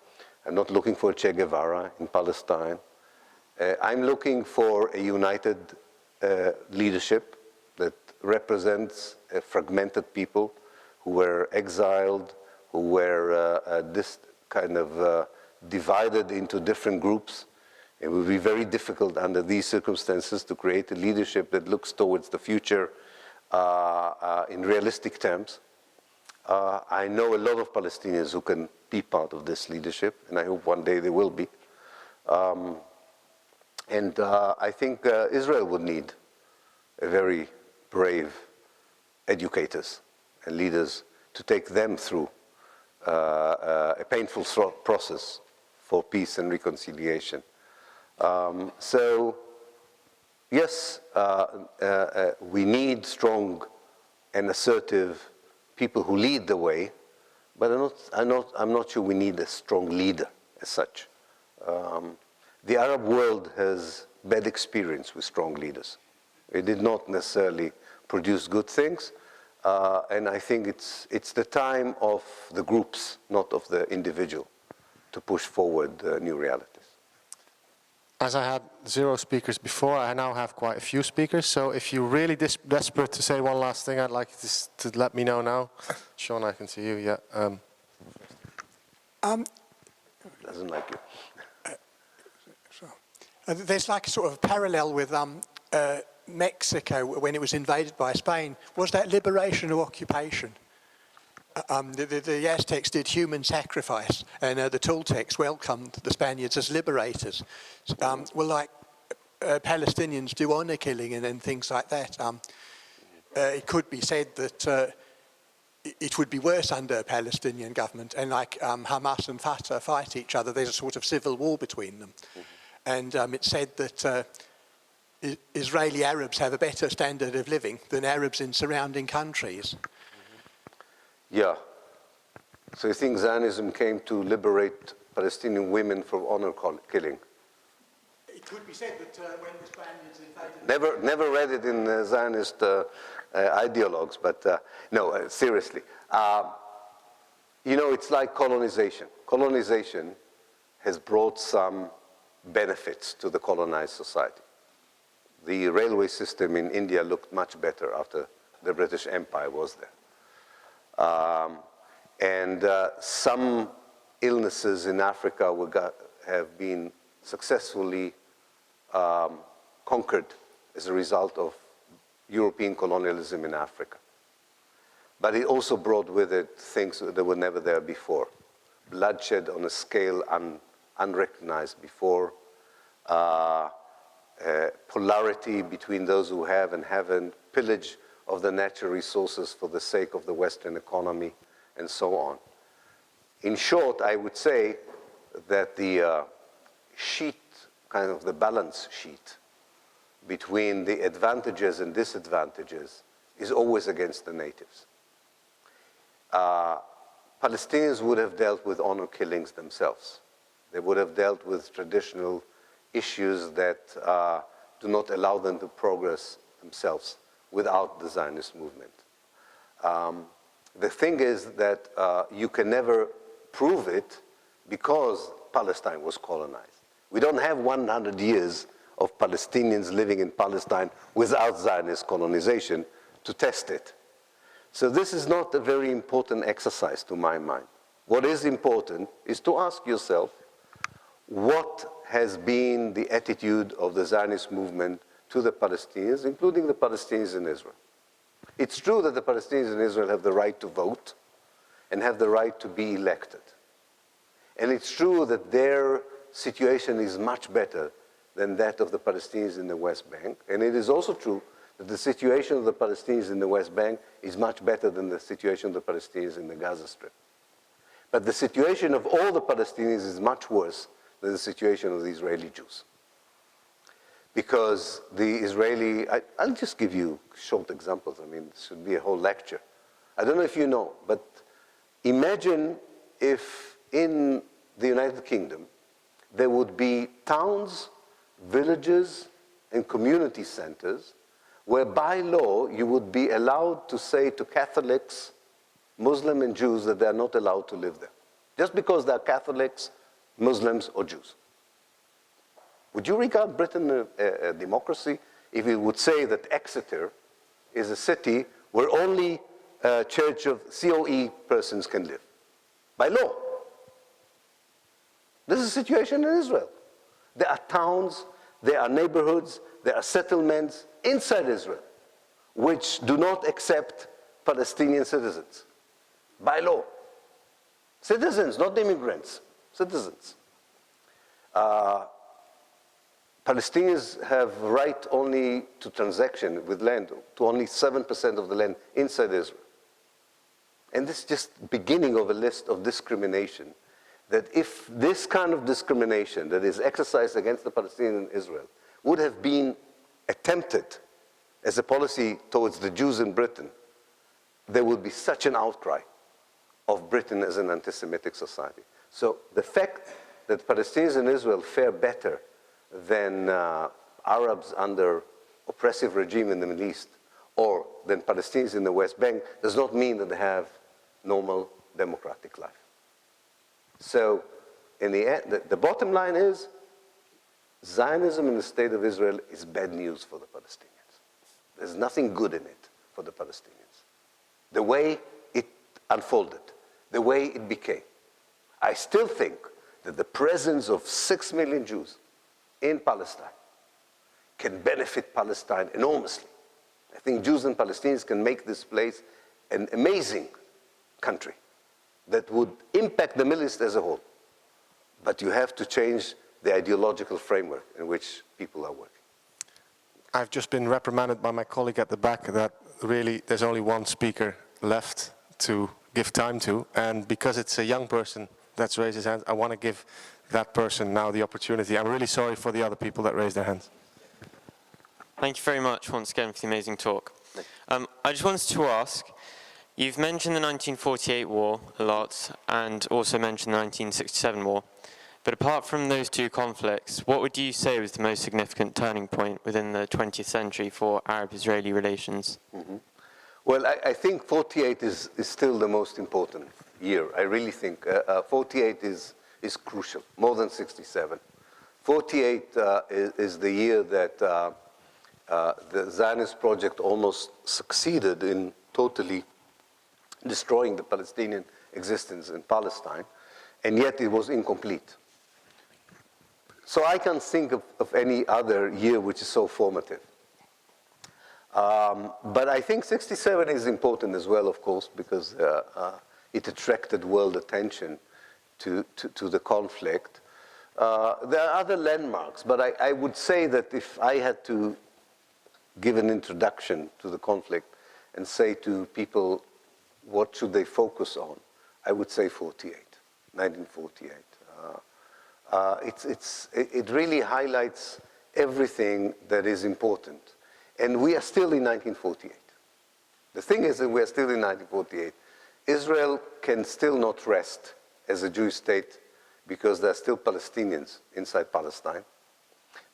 I'm not looking for a Che Guevara in Palestine. I'm looking for a united leadership that represents a fragmented people who were exiled, who were divided into different groups. It will be very difficult under these circumstances to create a leadership that looks towards the future in realistic terms. I know a lot of Palestinians who can be part of this leadership, and I hope one day they will be. I think Israel would need a very brave educators and leaders to take them through a painful process for peace and reconciliation. So, yes, we need strong and assertive people who lead the way, but I'm not sure we need a strong leader as such. The Arab world has bad experience with strong leaders. It did not necessarily produce good things, and I think it's the time of the groups, not of the individual, to push forward new realities. As I had 0 speakers before, I now have quite a few speakers. So if you're really desperate to say one last thing, I'd like you to let me know now. Sean, I can see you, yeah. Doesn't like you. There's like a sort of parallel with Mexico when it was invaded by Spain. Was that liberation or occupation? The Aztecs did human sacrifice, and the Toltecs welcomed the Spaniards as liberators. Palestinians do honor killing and things like that. It could be said that it would be worse under a Palestinian government, and like Hamas and Fatah fight each other, there's a sort of civil war between them. And it's said that Israeli Arabs have a better standard of living than Arabs in surrounding countries. Yeah. So you think Zionism came to liberate Palestinian women from honor killing? It could be said that when the Spaniards invaded... Never read it in Zionist ideologues, but no, seriously. It's like colonization. Colonization has brought some benefits to the colonized society. The railway system in India looked much better after the British Empire was there. Some illnesses in Africa have been successfully conquered as a result of European colonialism in Africa. But it also brought with it things that were never there before. Bloodshed on a scale unrecognized before, polarity between those who have and haven't, pillage of the natural resources for the sake of the Western economy, and so on. In short, I would say that the sheet, kind of the balance sheet between the advantages and disadvantages is always against the natives. Palestinians would have dealt with honor killings themselves. They would have dealt with traditional issues that do not allow them to progress themselves without the Zionist movement. The thing is that you can never prove it because Palestine was colonized. We don't have 100 years of Palestinians living in Palestine without Zionist colonization to test it. So this is not a very important exercise to my mind. What is important is to ask yourself, what has been the attitude of the Zionist movement to the Palestinians, including the Palestinians in Israel? It's true that the Palestinians in Israel have the right to vote and have the right to be elected. And it's true that their situation is much better than that of the Palestinians in the West Bank. And it is also true that the situation of the Palestinians in the West Bank is much better than the situation of the Palestinians in the Gaza Strip. But the situation of all the Palestinians is much worse than the situation of the Israeli Jews. Because the Israeli, I'll just give you short examples. I mean, this should be a whole lecture. I don't know if you know, but imagine if in the United Kingdom there would be towns, villages, and community centers where by law you would be allowed to say to Catholics, Muslims, and Jews that they are not allowed to live there, just because they are Catholics, Muslims, or Jews. Would you regard Britain a democracy if it would say that Exeter is a city where only a church of COE persons can live, by law? This is the situation in Israel. There are towns, there are neighborhoods, there are settlements inside Israel which do not accept Palestinian citizens, by law. Citizens, not immigrants, citizens. Palestinians have right only to transaction with land, to only 7% of the land inside Israel. And this is just beginning of a list of discrimination, that if this kind of discrimination that is exercised against the Palestinians in Israel would have been attempted as a policy towards the Jews in Britain, there would be such an outcry of Britain as an anti-Semitic society. So the fact that Palestinians in Israel fare better than Arabs under oppressive regime in the Middle East or than Palestinians in the West Bank does not mean that they have normal democratic life. So in the end, the bottom line is Zionism in the state of Israel is bad news for the Palestinians. There's nothing good in it for the Palestinians. The way it unfolded, the way it became. I still think that the presence of 6 million Jews in Palestine can benefit Palestine enormously. I think Jews and Palestinians can make this place an amazing country that would impact the Middle East as a whole. But you have to change the ideological framework in which people are working. I've just been reprimanded by my colleague at the back that really there's only one speaker left to give time to, and because it's a young person that's raised his hand, I want to give that person now the opportunity. I'm really sorry for the other people that raised their hands. Thank you very much once again for the amazing talk. I just wanted to ask, you've mentioned the 1948 war a lot and also mentioned the 1967 war. But apart from those two conflicts, what would you say was the most significant turning point within the 20th century for Arab-Israeli relations? Mm-hmm. Well, I think 48 is still the most important year. I really think 48 is crucial, more than 67. 48 is the year that the Zionist project almost succeeded in totally destroying the Palestinian existence in Palestine, and yet it was incomplete. So I can't think of any other year which is so formative. But I think 67 is important as well, of course, because it attracted world attention to the conflict. There are other landmarks, but I would say that if I had to give an introduction to the conflict, and say to people, what should they focus on? I would say 1948. It really highlights everything that is important. And we are still in 1948. The thing is that we are still in 1948. Israel can still not rest as a Jewish state because there are still Palestinians inside Palestine.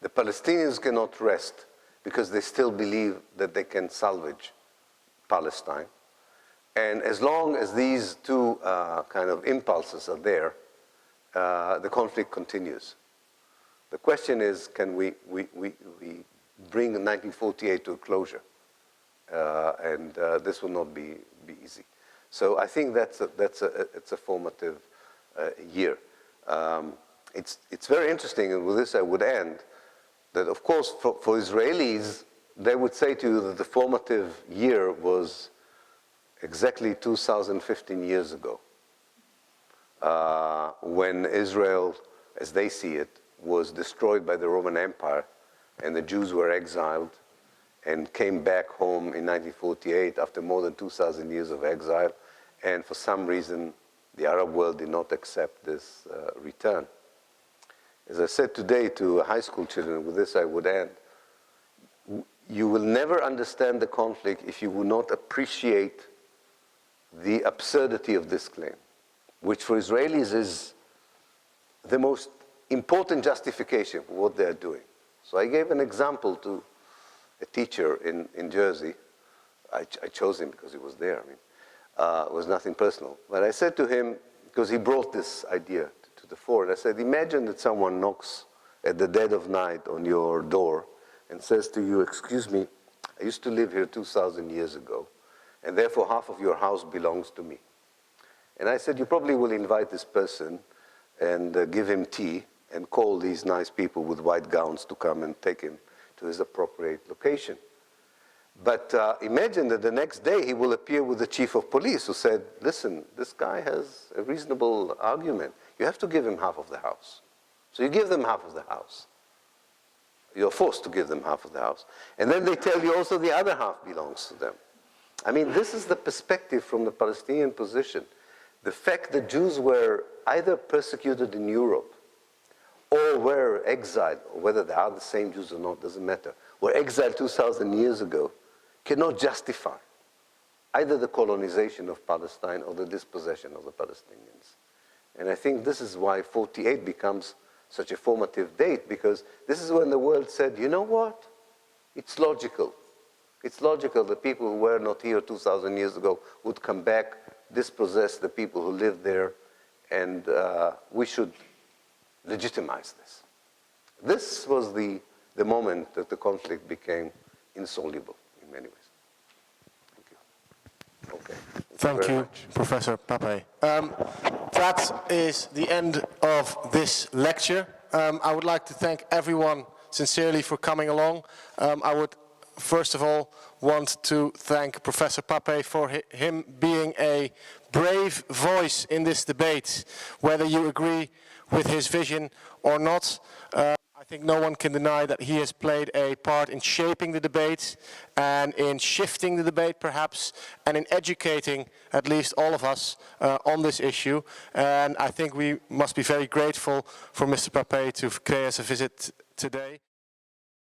The Palestinians cannot rest because they still believe that they can salvage Palestine. And as long as these two kind of impulses are there, the conflict continues. The question is, can we bring 1948 to a closure? And this will not be easy. So I think it's a formative year. It's very interesting, and with this I would end, that of course for Israelis, they would say to you that the formative year was exactly 2015 years ago, when Israel, as they see it, was destroyed by the Roman Empire, and the Jews were exiled and came back home in 1948 after more than 2,000 years of exile, and for some reason the Arab world did not accept this return. As I said today to high school children, with this I would end, you will never understand the conflict if you will not appreciate the absurdity of this claim, which for Israelis is the most important justification for what they're doing. So I gave an example to a teacher in Jersey. I chose him because he was there. I mean, it was nothing personal. But I said to him, because he brought this idea to the fore, and I said, imagine that someone knocks at the dead of night on your door and says to you, excuse me, I used to live here 2,000 years ago, and therefore half of your house belongs to me. And I said, you probably will invite this person and give him tea and call these nice people with white gowns to come and take him to his appropriate location. But imagine that the next day he will appear with the chief of police who said, listen, this guy has a reasonable argument. You have to give him half of the house. So you give them half of the house. You're forced to give them half of the house. And then they tell you also the other half belongs to them. I mean, this is the perspective from the Palestinian position. The fact that Jews were either persecuted in Europe or were exiled, or whether they are the same Jews or not, doesn't matter, were exiled 2,000 years ago, cannot justify either the colonization of Palestine or the dispossession of the Palestinians. And I think this is why 48 becomes such a formative date, because this is when the world said, you know what? It's logical. It's logical that people who were not here 2,000 years ago would come back, dispossess the people who lived there, and we should legitimize this. This was the moment that the conflict became insoluble in many ways. Thank you. Okay. Thank you, Professor Pappe. That is the end of this lecture. I would like to thank everyone sincerely for coming along. I would first of all want to thank Professor Pappe for him being a brave voice in this debate, whether you agree with his vision or not. I think no one can deny that he has played a part in shaping the debate and in shifting the debate perhaps, and in educating at least all of us on this issue. And I think we must be very grateful for Mr. Pappe to pay us a visit today.